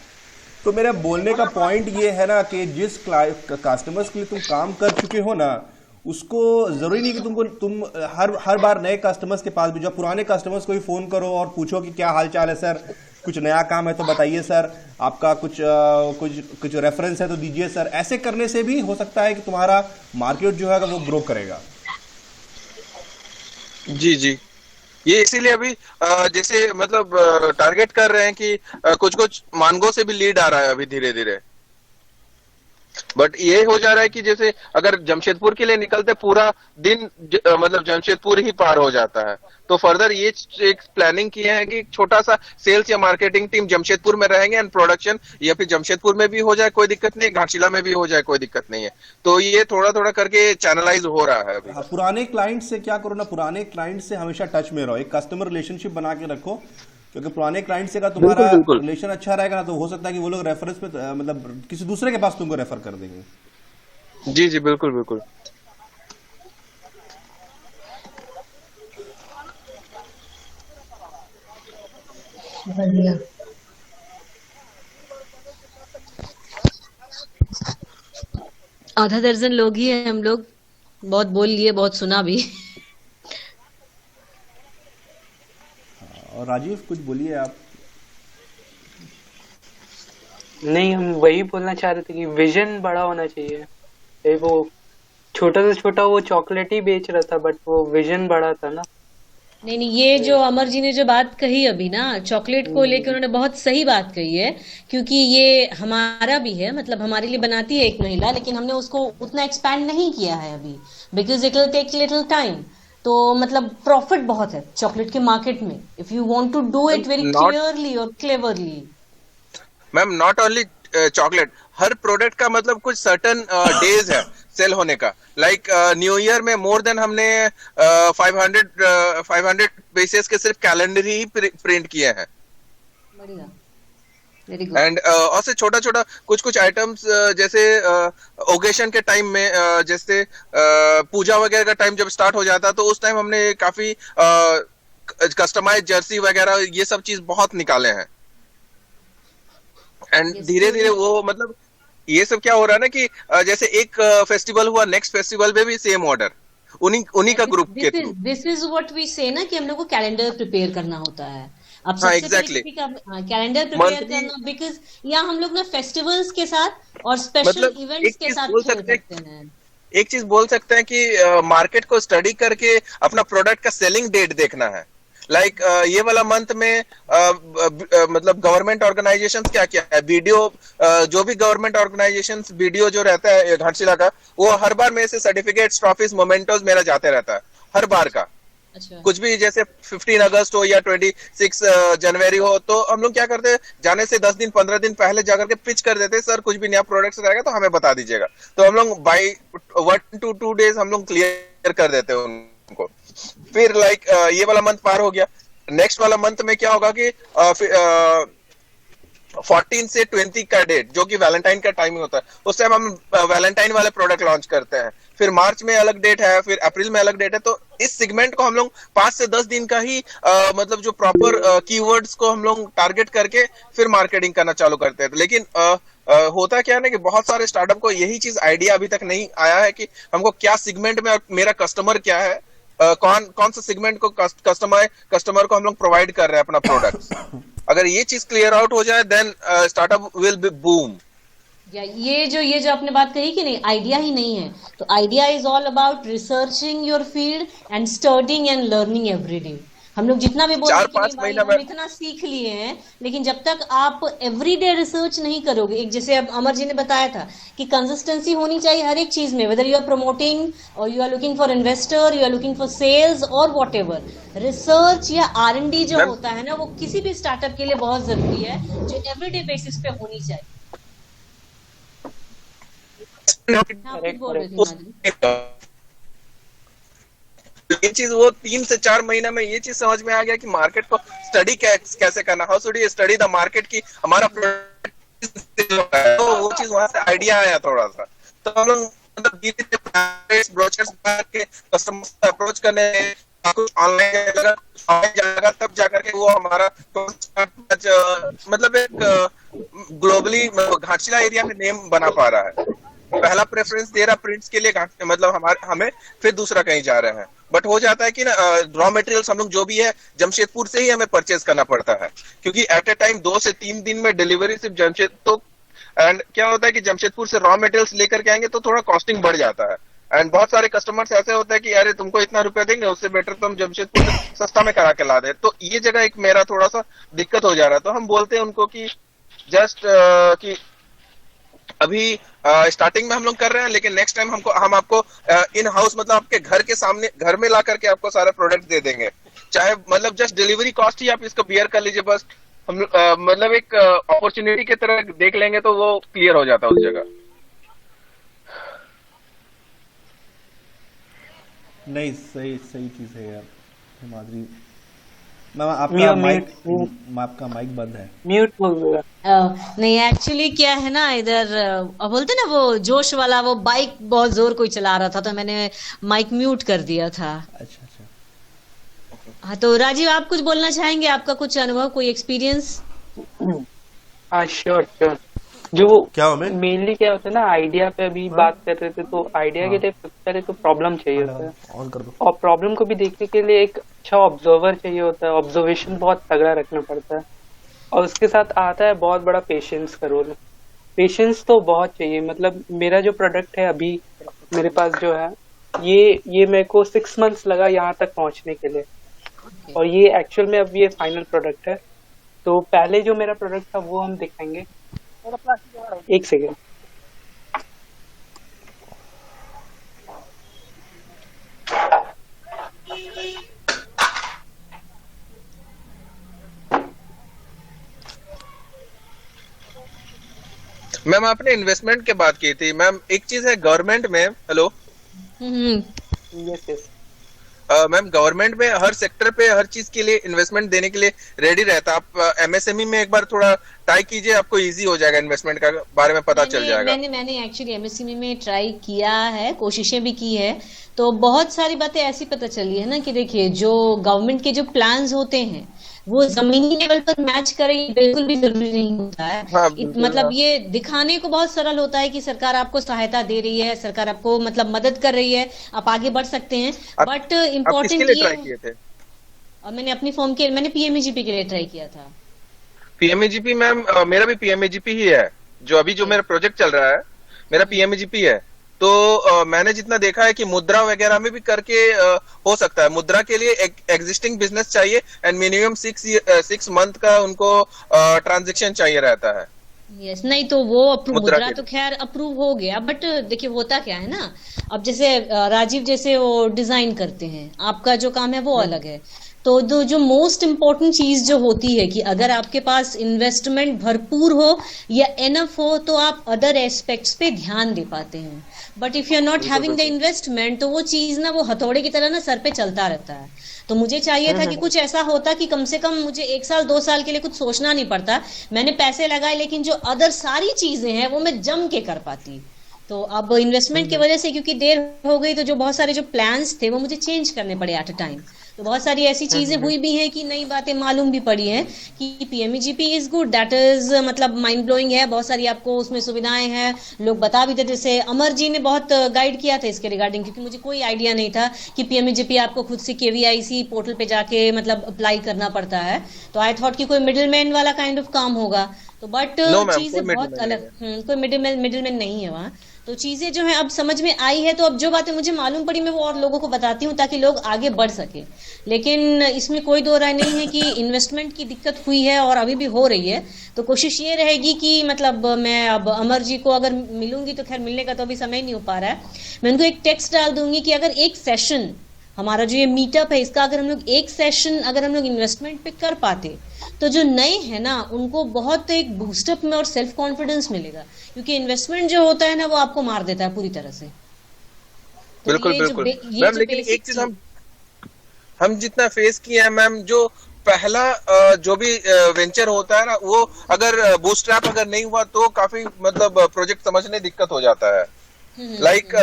तो मेरा बोलने का पॉइंट ये है ना कि जिस कस्टमर्स के लिए तुम काम कर चुके हो ना, उसको जरूरी नहीं कि तुम हर बार नए कस्टमर्स के पास भी जाओ। पुराने कस्टमर्स को भी फोन करो और पूछो कि क्या हाल चाल है सर, कुछ नया काम है तो बताइए सर, आपका कुछ रेफरेंस है तो दीजिए सर। ऐसे करने से भी हो सकता है कि तुम्हारा मार्केट जो है वो ग्रो करेगा। जी जी, ये इसीलिए अभी जैसे मतलब टारगेट कर रहे हैं कि कुछ मानगो से भी लीड आ रहा है अभी धीरे धीरे। बट ये हो जा रहा है कि जैसे अगर जमशेदपुर के लिए निकलते पूरा दिन मतलब जमशेदपुर ही पार हो जाता है। तो फर्दर ये एक प्लानिंग किए हैं कि छोटा सा सेल्स या मार्केटिंग टीम जमशेदपुर में रहेंगे, एंड प्रोडक्शन या फिर जमशेदपुर में भी हो जाए कोई दिक्कत नहीं, घाटशिला में भी हो जाए कोई दिक्कत नहीं है। तो ये थोड़ा थोड़ा करके चैनलाइज हो रहा है अभी। पुराने क्लाइंट से क्या करो ना, पुराने क्लाइंट से हमेशा टच में रहो, एक कस्टमर रिलेशनशिप बना के रखो, क्योंकि पुराने क्लाइंट से का तुम्हारा रिलेशन अच्छा रहेगा ना, तो हो सकता है कि वो लोग रेफरेंस पे मतलब किसी दूसरे के पास तुमको रेफर कर देंगे। जी जी बिल्कुल बिल्कुल। आधा दर्जन लोग ही हैं हम लोग, बहुत बोल लिए, बहुत सुना भी। और राजीव कुछ बोलिए आप। नहीं, हम वही बोलना चाह रहे थे कि विजन बड़ा होना चाहिए। वो छोटा से छोटा वो चॉकलेट ही बेच रहा था, बट वो विजन बड़ा था ना। नहीं नहीं, ये जो अमर जी ने जो बात कही अभी ना चॉकलेट को लेकर, उन्होंने बहुत सही बात कही है, क्योंकि ये हमारा भी है, मतलब हमारे लिए बनाती है एक महिला, लेकिन हमने उसको उतना एक्सपैंड नहीं किया है अभी, because it will take little time. तो मतलब प्रॉफिट बहुत है चॉकलेट के मार्केट में, if you want to do it very Not- clearly और cleverly. Ma'am not only chocolate, हर प्रोडक्ट का मतलब कुछ सर्टन डेज है सेल होने का। लाइक न्यू ईयर में मोर देन हमने 500 पीसेस के सिर्फ कैलेंडर ही प्रिंट किए हैं। बढ़िया, वेरी गुड। एंड और से छोटा छोटा कुछ कुछ आइटम्स जैसे ओकेशन के टाइम में जैसे पूजा वगैरह का टाइम जब स्टार्ट हो जाता तो उस टाइम हमने काफी कस्टमाइज जर्सी वगैरह ये सब चीज बहुत निकाले हैं। एंड Yes, धीरे धीरे so- वो मतलब ये सब क्या हो रहा है ना कि जैसे एक फेस्टिवल हुआ, नेक्स्ट फेस्टिवल में भी सेम ऑर्डर उन्हीं का ग्रुप के थ्रू। This is what we say ना कि हम लोग को कैलेंडर प्रिपेयर करना होता है। अब हाँ, सबसे exactly. पहले कैलेंडर प्रिपेयर Monthly- करना, बिकॉज या हम लोग ना फेस्टिवल्स के साथ और स्पेशल मतलब इवेंट्स एक के चीज साथ बोल खेल सकते हैं- सकते हैं। एक चीज बोल सकते हैं कि मार्केट को स्टडी करके अपना प्रोडक्ट का सेलिंग डेट देखना है। लाइक ये वाला मंथ में मतलब गवर्नमेंट ऑर्गेनाइजेशन क्या क्या है, वीडियो जो भी गवर्नमेंट ऑर्गेनाइजेशन वीडियो जो रहता है घाटशिला का, वो हर बार मेरे से सर्टिफिकेट्स, ट्रॉफीज, मोमेंटोज मेरा जाते रहता है हर बार का। अच्छा, कुछ भी जैसे 15 अगस्त हो या 26 जनवरी हो, तो हम लोग क्या करते हैं, जाने से 10 दिन 15 दिन पहले जाकर के पिच कर देते हैं, सर कुछ भी नया प्रोडक्ट रहेगा तो हमें बता दीजिएगा। तो हम लोग बाई 1 to 2 days हम लोग क्लियर कर देते हैं उनको। फिर लाइक ये वाला मंथ पार हो गया, नेक्स्ट वाला मंथ में क्या होगा कि 14 से 20 का डेट जो कि वैलेंटाइन का टाइम होता है, उस टाइम हम वैलेंटाइन वाले प्रोडक्ट लॉन्च करते हैं। फिर मार्च में अलग डेट है, फिर अप्रैल में अलग डेट है। तो इस सेगमेंट को हम लोग 5 से 10 दिन का ही मतलब जो प्रॉपर कीवर्ड्स को हम लोग टारगेट करके फिर मार्केटिंग करना चालू करते हैं। लेकिन होता क्या है ना कि बहुत सारे स्टार्टअप को यही चीज आइडिया अभी तक नहीं आया है कि हमको क्या सेगमेंट में मेरा कस्टमर क्या है, कौन सा सेगमेंट को कस्टमर को हम लोग प्रोवाइड कर रहे हैं अपना प्रोडक्ट। अगर ये चीज क्लियर आउट हो जाए then startup will be boom. या ये जो आपने बात कही कि नहीं आइडिया ही नहीं है, तो idea is all about researching your field and studying and learning every day. हम लोग जितना भी बोलते हैं कि 4-5 नहीं भाई महीना हम में- इतना सीख लिए हैं, लेकिन जब तक आप एवरीडे रिसर्च नहीं करोगे, एक जैसे अब अमर जी ने बताया था कि कंसिस्टेंसी होनी चाहिए हर एक चीज में, वेदर यू आर प्रमोटिंग और you are looking for investor, you are looking for sales और वॉट एवर, रिसर्च या R&D जो मैम- होता है ना, वो किसी भी स्टार्टअप के लिए बहुत जरूरी है, जो एवरीडे बेसिस पे होनी चाहिए। आप कुछ बोल रहे थे माधुरी? ये चीज वो 3 से 4 महीना में ये चीज समझ में आ गया कि मार्केट को स्टडी कैसे करना, how should you study the market की हमारा प्रोडक्ट, तो वो चीज वहां से आइडिया आया थोड़ा सा। तो हम लोग मतलब धीरे ब्रोचर्स के कस्टमर से अप्रोच करने, कुछ ऑनलाइन जाएगा तब जाकर के वो हमारा मतलब एक ग्लोबली घाटशिला एरिया में नेम बना पा रहा है। पहला प्रेफरेंस दे रहा प्रिंट्स के लिए मतलब हमें, फिर दूसरा कहीं जा रहे हैं। बट हो जाता है कि ना रॉ मटेरियल्स हम लोग जो भी है जमशेदपुर से ही हमें परचेज करना पड़ता है, क्योंकि एट ए टाइम 2 से 3 दिन में डिलीवरी सिर्फ जमशेदपुर। तो एंड क्या होता है कि जमशेदपुर से रॉ मटेरियल्स लेकर के आएंगे तो थोड़ा कॉस्टिंग बढ़ जाता है। एंड बहुत सारे कस्टमर्स ऐसे होते हैं कि अरे तुमको इतना रुपया देंगे, उससे बेटर तो हम जमशेदपुर से सस्ता में करा के ला दे। तो ये जगह एक मेरा थोड़ा सा दिक्कत हो जा रहा है। तो हम बोलते हैं उनको कि जस्ट कि अभी स्टार्टिंग में हम लोग कर रहे हैं, लेकिन नेक्स्ट टाइम हम आपको इन हाउस मतलब आपके घर के सामने घर में ला करके आपको सारा प्रोडक्ट दे देंगे। चाहे मतलब जस्ट डिलीवरी कॉस्ट ही आप इसको बियर कर लीजिए, बस हम मतलब एक अपॉर्चुनिटी की तरह देख लेंगे तो वो क्लियर हो जाता है उस जगह। नहीं, सही सही चीज है यार माधुरी मैम। आपका माइक बंद है। म्यूट हो गया। नहीं एक्चुअली क्या है ना, इधर बोलते ना वो जोश वाला वो बाइक बहुत जोर कोई चला रहा था, तो मैंने माइक म्यूट कर दिया था। अच्छा अच्छा। हाँ, तो राजीव आप कुछ बोलना चाहेंगे, आपका कुछ अनुभव, कोई एक्सपीरियंस? हाँ श्योर श्योर। जो क्या हो मैं मेनली क्या होता है ना, आइडिया पे अभी बात कर रहे थे, तो आइडिया के लिए सबसे पहले तो प्रॉब्लम चाहिए होता है, ऑन कर दो। और प्रॉब्लम को भी देखने के लिए एक अच्छा ऑब्जर्वर चाहिए होता है, ऑब्जर्वेशन बहुत तगड़ा रखना पड़ता है, और उसके साथ आता है बहुत बड़ा पेशेंस का रोल। पेशेंस तो बहुत चाहिए। मतलब मेरा जो प्रोडक्ट है अभी मेरे पास जो है, ये मेरे को 6 months लगा यहाँ तक पहुँचने के लिए, और ये एक्चुअल में अब ये फाइनल प्रोडक्ट है। तो पहले जो मेरा प्रोडक्ट था वो हम दिखाएंगे। एक सेकेंड। मैम आपने इन्वेस्टमेंट की बात की थी मैम, एक चीज है गवर्नमेंट में, hello yes yes ma'am, government में हर सेक्टर पे हर चीज के लिए इन्वेस्टमेंट देने के लिए रेडी रहता है। आप एमएसएमई में एक बार थोड़ा ट्राई कीजिए, आपको इजी हो जाएगा, इन्वेस्टमेंट का बारे में पता चल जाएगा। मैंने एक्चुअली एमएसएमई में ट्राई किया है, कोशिशें भी की है, तो बहुत सारी बातें ऐसी पता चली है ना कि देखिए जो गवर्नमेंट के जो प्लान्स होते हैं वो जमीनी लेवल पर मैच करें, ये बिल्कुल भी जरूरी नहीं होता है। हाँ, बिल्कुल, मतलब ये दिखाने को बहुत सरल होता है कि सरकार आपको सहायता दे रही है, सरकार आपको मतलब मदद कर रही है, आप आगे बढ़ सकते हैं, बट आप किसके इम्पोर्टेंट लिए ये ट्राई किए थे? मैंने अपनी फॉर्म के मैंने पीएमईजीपी के लिए ट्राई किया था। पीएमईजीपी मैम, मेरा भी पीएमईजीपी ही है, जो अभी जो मेरा प्रोजेक्ट चल रहा है मेरा पीएमईजीपी है। तो मैंने जितना देखा है कि मुद्रा वगैरह में भी करके हो सकता है। मुद्रा के लिए एक एग्जिस्टिंग बिजनेस चाहिए एंड मिनिमम 6 मंथ का उनको ट्रांजेक्शन चाहिए रहता है। यस नहीं तो वो मुद्रा मुद्रा के तो खैर अप्रूव हो गया, बट देखिए होता क्या है ना, अब जैसे राजीव जैसे वो डिजाइन करते हैं, आपका जो काम है वो अलग है, तो जो मोस्ट इम्पोर्टेंट चीज जो होती है कि अगर आपके पास इन्वेस्टमेंट भरपूर हो या एनफ हो तो आप अदर एस्पेक्ट्स पे ध्यान दे पाते हैं, but if you are not having the investment तो वो चीज ना वो हथौड़े की तरह ना सर पे चलता रहता है। तो मुझे चाहिए था कि कुछ ऐसा होता कि कम से कम मुझे 1 साल 2 साल के लिए कुछ सोचना नहीं पड़ता, मैंने पैसे लगाए लेकिन जो अदर सारी चीजें हैं वो मैं जम के कर पाती। तो अब इन्वेस्टमेंट की वजह से क्योंकि देर हो गई तो जो बहुत सारे जो प्लान्स थे वो मुझे चेंज करने पड़े एट अ टाइम। तो बहुत सारी ऐसी चीजें हुई भी हैं कि नई बातें मालूम भी पड़ी हैं कि PMEGP is good, that is मतलब माइंड ब्लोइंग है, बहुत सारी आपको उसमें सुविधाएं हैं, लोग बता भी थे, जैसे अमर जी ने बहुत गाइड किया था इसके रिगार्डिंग, क्योंकि मुझे कोई आइडिया नहीं था कि पीएमईजीपी आपको खुद से केवीआईसी पोर्टल पे जाके मतलब अप्लाई करना पड़ता है, तो आई थॉट कि कोई मिडिल मैन वाला काइंड ऑफ काम होगा, तो बट चीजें बहुत अलग, कोई मिडिल मैन नहीं है वहाँ। तो चीजें जो है अब समझ में आई है, तो अब जो बातें मुझे मालूम पड़ी मैं वो और लोगों को बताती हूँ ताकि लोग आगे बढ़ सके। लेकिन इसमें कोई दो राय नहीं है कि इन्वेस्टमेंट की दिक्कत हुई है और अभी भी हो रही है, तो कोशिश ये रहेगी कि मतलब मैं अब अमर जी को अगर मिलूंगी तो खैर मिलने का तो अभी समय नहीं हो पा रहा है, मैं उनको एक टेक्स्ट डाल दूंगी कि अगर एक सेशन हमारा जो ये मीटअप है इसका अगर हम लोग एक सेशन अगर हम लोग इन्वेस्टमेंट पे कर पाते तो जो नए हैं ना उनको बहुत एक बूस्टअप में और सेल्फ कॉन्फिडेंस मिलेगा, क्योंकि इन्वेस्टमेंट जो होता है ना वो आपको मार देता है पूरी तरह से। तो बिल्कुल ये बिल्कुल ये मैम, जो लेकिन basic एक चीज हम जितना फेस किए हैं मैम, जो पहला जो भी वेंचर होता है ना वो अगर बूटस्ट्रैप अगर नहीं हुआ तो काफी मतलब प्रोजेक्ट समझने दिक्कत हो जाता है। लाइक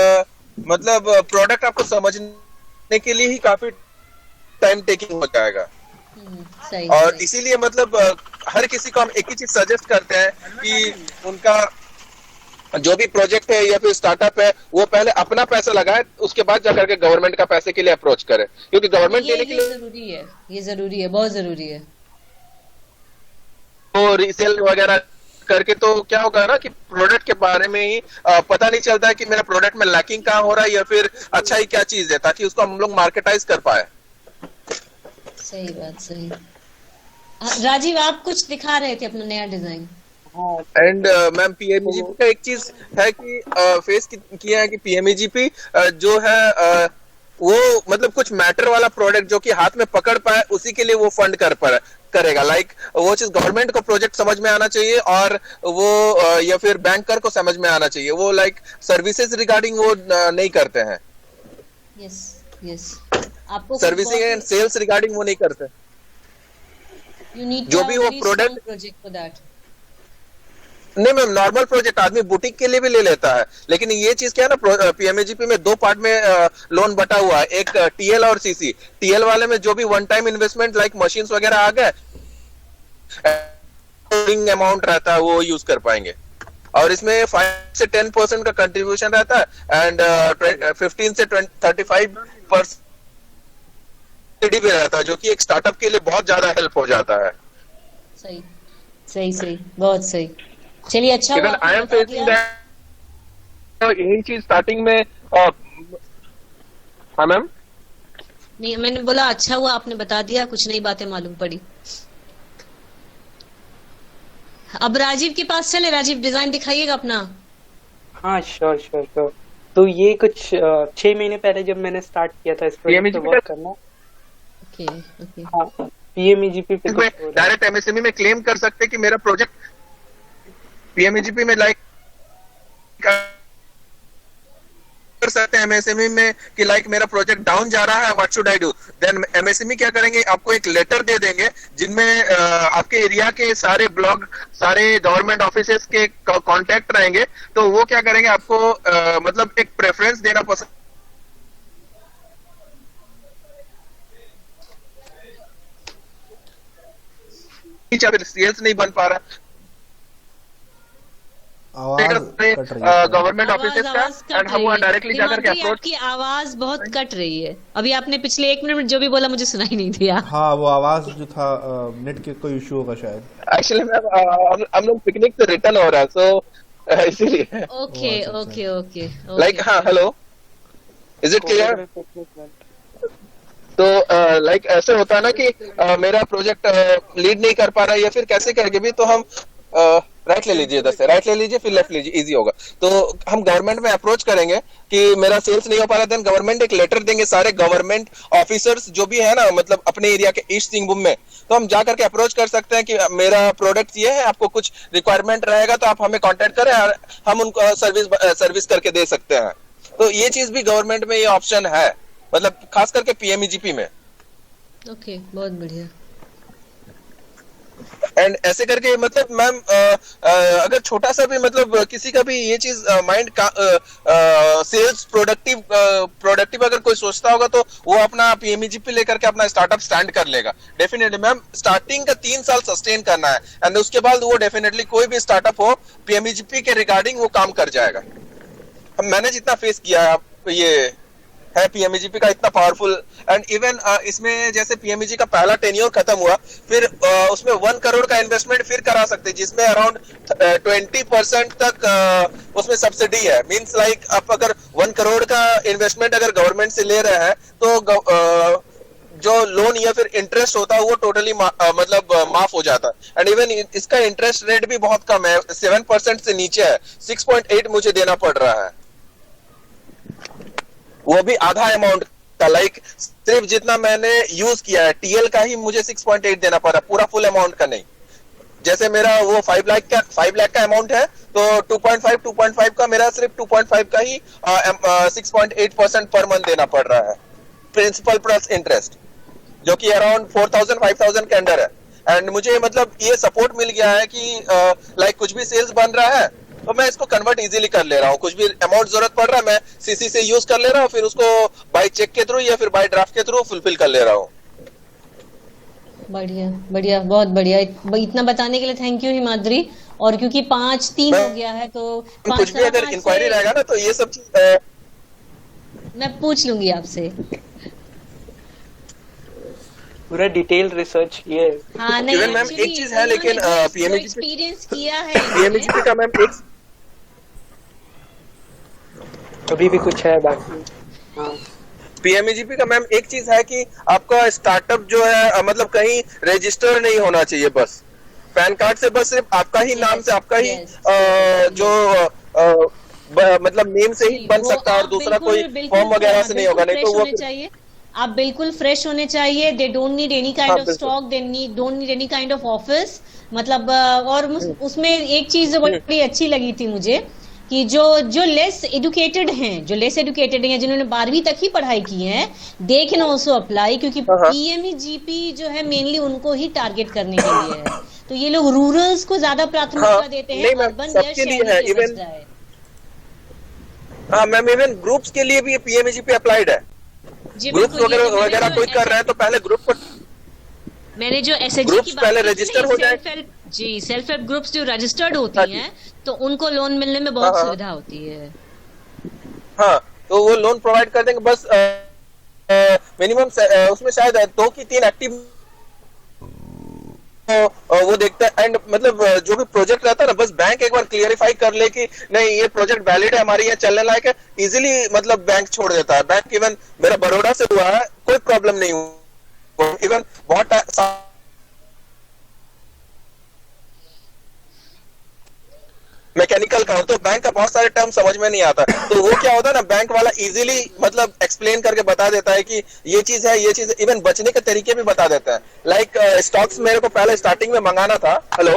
मतलब प्रोडक्ट आपको समझने के लिए ही काफी टाइम टेकिंग हो जाएगा। सही, और सही। इसीलिए मतलब हर किसी को हम एक ही चीज सजेस्ट करते हैं कि उनका जो भी प्रोजेक्ट है या फिर स्टार्टअप है वो पहले अपना पैसा लगाए, उसके बाद जाकर के गवर्नमेंट का पैसे के लिए अप्रोच करे, क्योंकि गवर्नमेंट देने के लिए जरूरी है, ये जरूरी है, बहुत जरूरी है। तो रीसेल वगैरह करके तो क्या होगा ना कि प्रोडक्ट के बारे में ही पता नहीं चलता है कि मेरा प्रोडक्ट में लैकिंग कहाँ हो रहा है या फिर अच्छा ही क्या चीज है, ताकि उसको हम लोग मार्केटाइज कर पाए। सही बात, सही। राजीव आप कुछ दिखा रहे थे अपना नया डिजाइन। एंड मैम पीएमईजीपी का एक चीज है कि फेस किया है कि पीएमईजीपी जो है वो मतलब कुछ मैटर वाला प्रोडक्ट जो कि हाथ में पकड़ पाए उसी के लिए वो फंड करेगा। लाइक वो चीज गवर्नमेंट को प्रोजेक्ट समझ में आना चाहिए और वो या फिर बैंकर को समझ में आना चाहिए, वो लाइक सर्विसेज रिगार्डिंग वो नहीं करते हैं। यस यस, आपको सर्विसिंग एंड सेल्स रिगार्डिंग वो नहीं करते। यू नीड जो भी वो प्रोडक्ट फॉर दैट। नहीं मैम, नॉर्मल प्रोजेक्ट आदमी बुटीक के लिए भी ले लेता है, लेकिन ये चीज क्या है ना, पीएमईजीपी में 2 पार्ट में लोन बटा हुआ है, एक टीएल और सीसी। टीएल वाले में जो भी one time investment like machines वगैरह आ गए अमाउंट रहता है वो यूज कर पाएंगे, और इसमें 5 से 10% का कंट्रीब्यूशन रहता है एंड 15 से 35% भी रहता है, जो कि एक स्टार्टअप के लिए बहुत ज्यादा हेल्प हो जाता है। सही सही सही, बहुत सही। चलिए अच्छा हुआ आई एम फेसिंग दैट, यही चीज स्टार्टिंग में हाँ मैम, नहीं मैंने बोला अच्छा हुआ आपने बता दिया, कुछ नई बातें मालूम पड़ी। अब राजीव के पास चले, राजीव डिजाइन दिखाइएगा अपना। हाँ श्योर श्योर श्योर। तो ये कुछ 6 महीने पहले जब मैंने स्टार्ट किया था इस प्रोजेक्ट पे वर्क करना। Okay okay. हाँ पीएमईजीपी पे डायरेक्ट एमएसएमई में क्लेम कर सकते कि मेरा प्रोजेक्ट पीएमईजीपी में लाइक कर सकते हैं एमएसएमई में कि लाइक मेरा प्रोजेक्ट डाउन जा रहा है, what should I do, then MSME क्या करेंगे, आपको एक लेटर दे देंगे जिनमें आपके एरिया के सारे ब्लॉक, सारे गवर्नमेंट ऑफिसेस के कांटेक्ट रहेंगे, तो वो क्या करेंगे, आपको मतलब एक प्रेफरेंस देना पसंद, सेल्स नहीं बन पा रहा, आवाज कट रही है। गवर्नमेंट ऑफिसेस आवाज का, कट एंड हम रही वहाँ है। डायरेक्टली जाकर के हिमाद्री, अप्रोच, आपकी आवाज बहुत कट रही है। अभी आपने पिछले 1 मिनट में जो भी बोला मुझे सुनाई नहीं दिया। हाँ, वो आवाज जो था नेट के कोई इशू होगा शायद। एक्चुअली मैम हम लोग पिकनिक से रिटर्न हो रहा है, सो इसीलिए ओके ओके ओके लाइक, हाँ हेलो, इज इट क्लियर? तो लाइक ऐसे होता है ना कि मेरा प्रोजेक्ट लीड नहीं कर पा रहा है या फिर कैसे करके भी, तो हम राइट ले लीजिए, इधर से राइट ले लीजिए, फिर लेफ्ट लीजिए, इजी होगा। तो हम गवर्नमेंट में अप्रोच करेंगे कि मेरा सेल्स नहीं हो पा रहा, देन गवर्नमेंट एक लेटर देंगे सारे गवर्नमेंट ऑफिसर्स जो भी है ना, मतलब अपने एरिया के ईस्ट सिंहभूम में, तो हम जाकर के अप्रोच कर सकते हैं कि मेरा प्रोडक्ट ये है, आपको कुछ रिक्वायरमेंट रहेगा तो आप हमें कांटेक्ट करें और हम उनको सर्विस करके दे सकते हैं। तो ये चीज भी गवर्नमेंट में ये ऑप्शन है, मतलब खास करके पीएमईजीपी में। ओके, बहुत बढ़िया। एंड ऐसे करके मतलब मैम अगर छोटा सा भी मतलब किसी का भी ये चीज माइंड का सेल्स प्रोडक्टिव अगर कोई सोचता होगा तो वो अपना पीएमईजीपी लेकर के अपना स्टार्टअप स्टैंड कर लेगा डेफिनेटली। मैम स्टार्टिंग का 3 साल सस्टेन करना है एंड उसके बाद वो डेफिनेटली कोई भी स्टार्टअप हो पीएमईजीपी के रिगार्डिंग वो काम कर जाएगा। मैंने जितना फेस किया है ये है पीएमईजीपी का इतना पावरफुल, एंड इवन इसमें जैसे पीएमईजी का पहला टेन्योर खत्म हुआ, फिर उसमें 1 करोड़ का इन्वेस्टमेंट फिर करा सकते हैं, जिसमें अराउंड 20% तक उसमें सब्सिडी है। मींस लाइक आप अगर 1 करोड़ का इन्वेस्टमेंट अगर गवर्नमेंट से ले रहे हैं तो जो लोन या फिर इंटरेस्ट होता है वो टोटली मतलब माफ हो जाता है। एंड इवन इसका इंटरेस्ट रेट भी बहुत कम है, 7% से नीचे है, 6.8 मुझे देना पड़ रहा है, वो भी आधा अमाउंट का। लाइक सिर्फ जितना मैंने यूज किया है टीएल का ही मुझे 6.8 देना पड़ा, पूरा फुल अमाउंट का नहीं। जैसे मेरा वो 5 लाख का अमाउंट है तो 2.5 का मेरा सिर्फ 2.5 का ही 6.8% पर मंथ देना पड़ रहा है, प्रिंसिपल प्लस इंटरेस्ट, जो कि अराउंड 4,000-5,000 के अंडर है। एंड मुझे मतलब ये सपोर्ट मिल गया है कि लाइक कुछ भी सेल्स बन रहा है तो मैं इसको कन्वर्ट इजीली कर ले रहा हूँ, कुछ भी अमाउंट जरूरत पड़ रहा है मैं सीसी से यूज कर ले रहा हूँ, फिर उसको बाय चेक के थ्रू या फिर बाय ड्राफ्ट के थ्रू फुलफिल कर ले रहा हूँ। बढ़िया बढ़िया, बहुत बढ़िया। इतना बताने के लिए थैंक यू हिमाद्री। और क्योंकि 5-3 हो गया है तो कुछ भी अगर इंक्वायरी रहेगा ना तो ये सब चीज मैं पूछ लूंगी आपसे। पूरा डिटेल रिसर्च किए। हाँ नहीं, इवन मैम एक चीज है लेकिन पीएमईजीपी एक्सपीरियंस किया है पीएमईजीपी का मैम एक अभी भी कुछ है बाकी। हाँ पीएमईजीपी का मैम एक चीज है कि आपका स्टार्टअप जो है मतलब कहीं रजिस्टर नहीं होना चाहिए, बस पैन कार्ड से बस सिर्फ आपका ही नाम से आपका ही जो मतलब नेम से ही बन सकता है और दूसरा कोई फॉर्म वगैरह से नहीं होगा, नहीं तो वो चाहिए। आप बिल्कुल फ्रेश होने चाहिए। They don't need any kind of stock, they don't need any kind of office. मतलब और उसमें एक चीज जो बड़ी अच्छी लगी थी मुझे कि जो लेस एजुकेटेड हैं, जिन्होंने 12वीं तक ही पढ़ाई की है, दे कैन आल्सो अप्लाई, क्योंकि पीएमईजीपी जो है मेनली उनको ही टारगेट करने के लिए है। तो ये लोग रूरल्स को ज्यादा प्राथमिकता देते हैं, अर्बन सबके लिए है। इवन हाँ मैम, इवन ग्रुप्स के लिए भी पीएमईजीपी अप्लाइड है। ग्रुप्स वगैरह कोई कर रहा है तो पहले ग्रुप पर मैंने जो एसएचजी की बात पहले रजिस्टर हो जाए। जी, सेल्फ हेल्प ग्रुप्स जो रजिस्टर्ड होती हैं तो उनको लोन मिलने में बहुत सुविधा होती है। हाँ, तो वो लोन प्रोवाइड कर देंगे, बस मिनिमम उसमें शायद 2 की 3 एक्टिव वो देखता है। एंड मतलब जो भी प्रोजेक्ट रहता है ना, बस बैंक एक बार क्लियरिफाई कर ले कि नहीं ये प्रोजेक्ट वैलिड है, हमारी ये चलने लायक है, इजीली मतलब बैंक छोड़ देता है। बैंक इवन मेरा बड़ौदा से हुआ है, कोई प्रॉब्लम नहीं हुआ। इवन बहुत मैकेनिकल का हो तो बैंक का बहुत सारे टर्म समझ में नहीं आता, तो वो क्या होता है ना, बैंक वाला इजीली मतलब एक्सप्लेन करके बता देता है कि ये चीज है, ये चीज, इवन बचने के तरीके भी बता देता है। लाइक स्टॉक्स मेरे को पहले स्टार्टिंग में मंगाना था। हेलो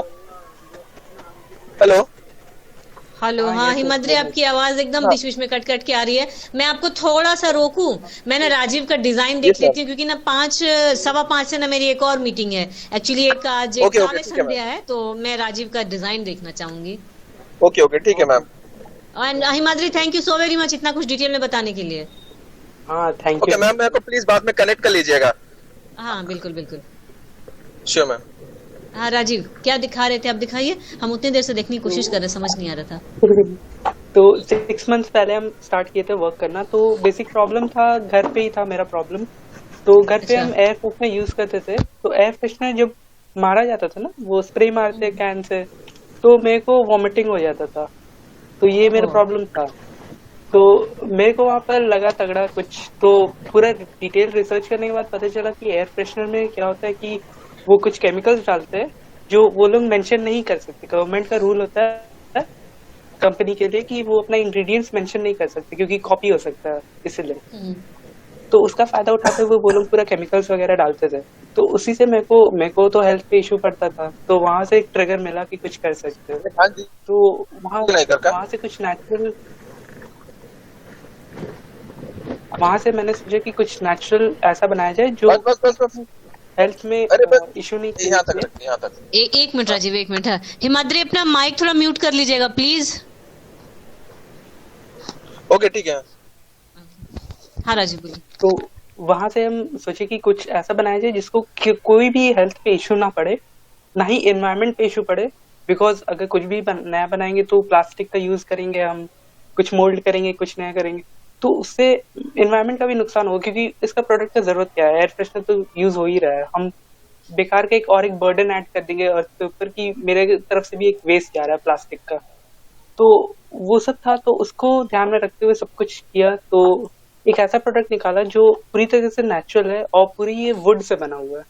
हेलो, हाँ, हाँ ये तो हिमाद्री, है। आपकी आवाज एकदम हाँ। बीच बीच में कट कट के आ रही है। मैं आपको थोड़ा सा रोकूं, मैं ना राजीव का डिजाइन Yes, देख ma'am. लेती हूँ, क्योंकि ना 5, 5:15 से ना मेरी एक और मीटिंग है। एक्चुअली एक आज एक ओके ओके काव्य ठीक है संध्या है, तो मैं राजीव का डिजाइन देखना चाहूंगी। मैम। ओके ओके ठीक है ma'am. And Himadri, thank you so very much इतना कुछ डिटेल में बताने के लिए। हाँ, थैंक ओके यू। मैम, मेरे को प्लीज बाद में कनेक्ट कर लीजिएगा। हाँ बिल्कुल बिल्कुल। Sure ma'am. हाँ राजीव, क्या दिखा रहे थे आप, दिखाइए। हम उतनी देर से देखने की कोशिश कर रहे, समझ नहीं आ रहा था। तो 6 मंथ्स पहले हम स्टार्ट किए थे वर्क करना। तो बेसिक प्रॉब्लम था, घर पे ही था मेरा प्रॉब्लम। तो घर पे अच्छा। हम एयर फ्रेशनर यूज करते थे। तो एयर फ्रेशनर जब मारा जाता था ना, वो स्प्रे मारते कैन से, तो मेरे को वॉमिटिंग हो जाता था। तो ये मेरा ओह। प्रॉब्लम था। तो मेरे को वहां पर लगा तगड़ा कुछ, तो पूरा डिटेल रिसर्च करने के बाद पता चला कि एयर फ्रेशनर में क्या होता है कि वो कुछ केमिकल्स डालते हैं जो वो लोग मेंशन नहीं कर सकते। गवर्नमेंट का रूल होता है कंपनी के लिए कि वो अपना इंग्रेडिएंट्स मेंशन नहीं कर सकते, क्योंकि कॉपी हो सकता है इसलिए। हम्म। तो उसका फायदा उठाते हुए वो लोग पूरा केमिकल्स वगैरह डालते थे। तो उसी से मेरे को तो हेल्थ पे इशू पड़ता था। तो वहां से एक ट्रिगर मिला कि कुछ कर सकते हो। हाँ जी। तो वहां नहीं करता। वहां से कुछ नेचुरल वहां से मैंने सोचा कि कुछ नेचुरल ऐसा बनाया जाए जो बस बस बस बस। हेल्थ में अरे बस इशू नहीं यहाँ तक क्रिएट रखिए, यहाँ तक। एक मिनट राजीव, एक मिनट। हाँ हिमाद्री, अपना माइक थोड़ा म्यूट कर लीजिएगा प्लीज। ओके ठीक है। हाँ राजीव बोलिए। तो वहां से हम सोचे कि कुछ ऐसा बनाया जाए जिसको कोई भी हेल्थ पे इशू ना पड़े, ना ही एनवायरनमेंट पे इशू पड़े। बिकॉज अगर कुछ भी नया बनाएंगे तो प्लास्टिक का यूज करेंगे, हम कुछ मोल्ड करेंगे, कुछ नया करेंगे, तो उससे एनवायरनमेंट का भी नुकसान होगा। क्योंकि इसका प्रोडक्ट का जरूरत क्या है, एयर फ्रेशनर तो यूज हो ही रहा है। हम बेकार का एक बर्डन ऐड कर देंगे अर्थ के ऊपर कि मेरे तरफ से भी एक वेस्ट जा रहा है प्लास्टिक का। तो वो सब था, तो उसको ध्यान में रखते हुए सब कुछ किया। तो एक ऐसा प्रोडक्ट निकाला जो पूरी तरह से नेचुरल है और पूरी ये वुड से बना हुआ है।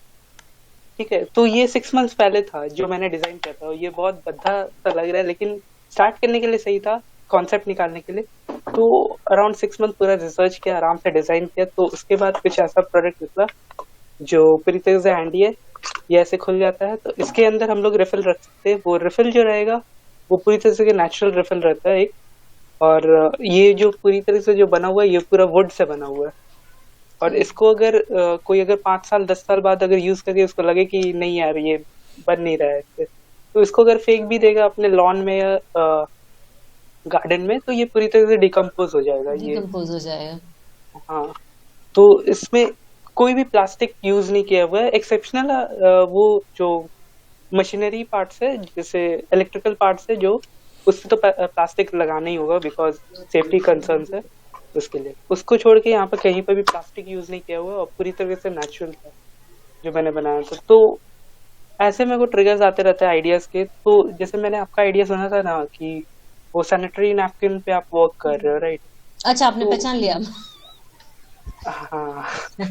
ठीक है, तो ये 6 मंथ्स पहले था जो मैंने डिजाइन किया था। ये बहुत गड्ढा सा लग रहा है, लेकिन स्टार्ट करने के लिए सही था, कॉन्सेप्ट निकालने के लिए। तो अराउंड 6 मंथ पूरा रिसर्च किया, आराम से डिजाइन किया। तो उसके बाद कुछ ऐसा प्रोडक्ट निकला जो पूरी तरह से हैंडी है, ये ऐसे खुल जाता है। तो इसके अंदर हम लोग रिफिल रख सकते हैं। वो रिफिल जो रहेगा वो पूरी तरह से नेचुरल रिफिल रहता है एक। और ये जो पूरी तरह से जो बना हुआ है, ये पूरा वुड से बना हुआ है। और इसको अगर कोई अगर 5 साल 10 साल बाद अगर यूज करके उसको लगे कि नहीं यार ये बन नहीं रहा है इससे, तो इसको अगर फेंक भी देगा अपने लॉन में या गार्डन में, तो ये पूरी तरह से डिकम्पोज हो जाएगा ये। डिकम्पोज हो जाएगा। हाँ, तो इसमें कोई भी प्लास्टिक यूज नहीं किया हुआ है। एक्सेप्शनल वो जो मशीनरी पार्ट्स है, जैसे इलेक्ट्रिकल पार्ट्स है, जो उससे तो प्लास्टिक लगाना ही होगा बिकॉज सेफ्टी कंसर्न्स है उसके लिए। उसको छोड़ के यहाँ पर कहीं पर भी प्लास्टिक यूज नहीं किया हुआ और पूरी तरह से नेचुरल था जो मैंने बनाया था। तो ऐसे मेरे को ट्रिगर्स आते रहते हैं आइडियाज के। तो जैसे मैंने आपका आइडिया सुना था ना कि वो सैनिटरी नैपकिन पे आप वर्क कर रहे हो, राइट? अच्छा, आपने पहचान लिया। हाँ।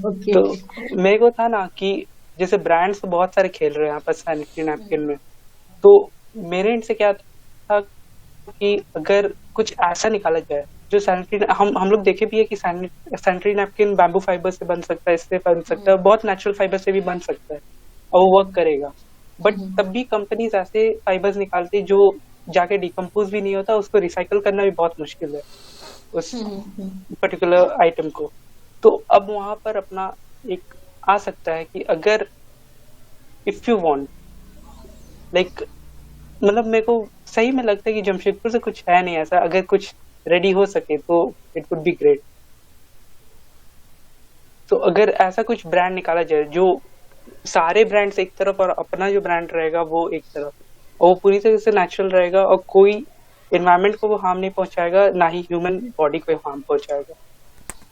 ओके। तो मेरे को था ना कि जैसे ब्रांड्स तो बहुत सारे खेल रहे हैं यहाँ पर सैनिटरी नैपकिन में। तो मेरे एंड से क्या था कि अगर कुछ ऐसा निकाला जाए जो सैनिटरी, हम लोग देखे भी है कि सैनिटरी नैपकिन बैम्बू फाइबर से बन सकता है, इससे बन सकता है, बहुत नेचुरल फाइबर से भी बन सकता है और वो वर्क करेगा। बट तब भी कंपनीज ऐसे फाइबर्स निकालती जो जाके डिकम्पोज भी नहीं होता, उसको रिसाइकल करना भी बहुत मुश्किल है उस पर्टिकुलर आइटम को। तो अब वहां पर अपना एक आ सकता है कि अगर इफ यू वांट लाइक, मतलब मेरे को सही में लगता है कि जमशेदपुर से कुछ है नहीं ऐसा, अगर कुछ रेडी हो सके तो इट वुड बी ग्रेट। तो अगर ऐसा कुछ ब्रांड निकाला जाए जो सारे ब्रांड्स एक तरफ और अपना जो ब्रांड रहेगा वो एक तरफ, और वो पूरी तरह से नेचुरल रहेगा और कोई एनवायरनमेंट को वो हार्म नहीं पहुंचाएगा, ना ही ह्यूमन बॉडी को हार्म पहुंचाएगा।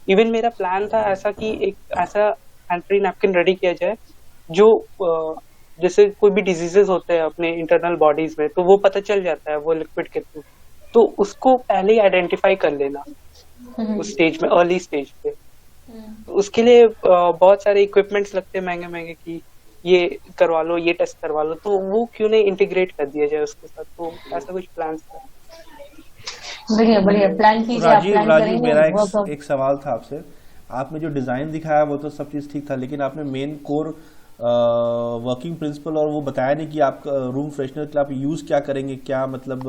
इवन मेरा प्लान था ऐसा कि एक ऐसा सैनिटरी नैपकिन रेडी किया जाए जो जैसे कोई भी डिजीजेस होते हैं अपने इंटरनल बॉडीज में, तो वो पता चल जाता है वो लिक्विड के थ्रू। तो उसको पहले ही आइडेंटिफाई कर लेना उस स्टेज में, अर्ली स्टेज पे। तो उसके लिए बहुत सारे इक्विपमेंट्स लगते हैं महंगे महंगे कि ये करवा लो, ये टेस्ट करवा लो। तो वो क्यों नहीं इंटीग्रेट कर दिया जाए उसके साथ? तो ऐसा कुछ प्लान था। बढ़िया बढ़िया, प्लान कीजिए, आप प्लान राजीव करेंगे। मेरा work एक सवाल था आपसे। आपने जो डिजाइन दिखाया वो तो सब चीज ठीक था, लेकिन आपने मेन कोर वर्किंग प्रिंसिपल और वो बताया नहीं कि आप रूम फ्रेशनर के लिए आप यूज क्या करेंगे, क्या मतलब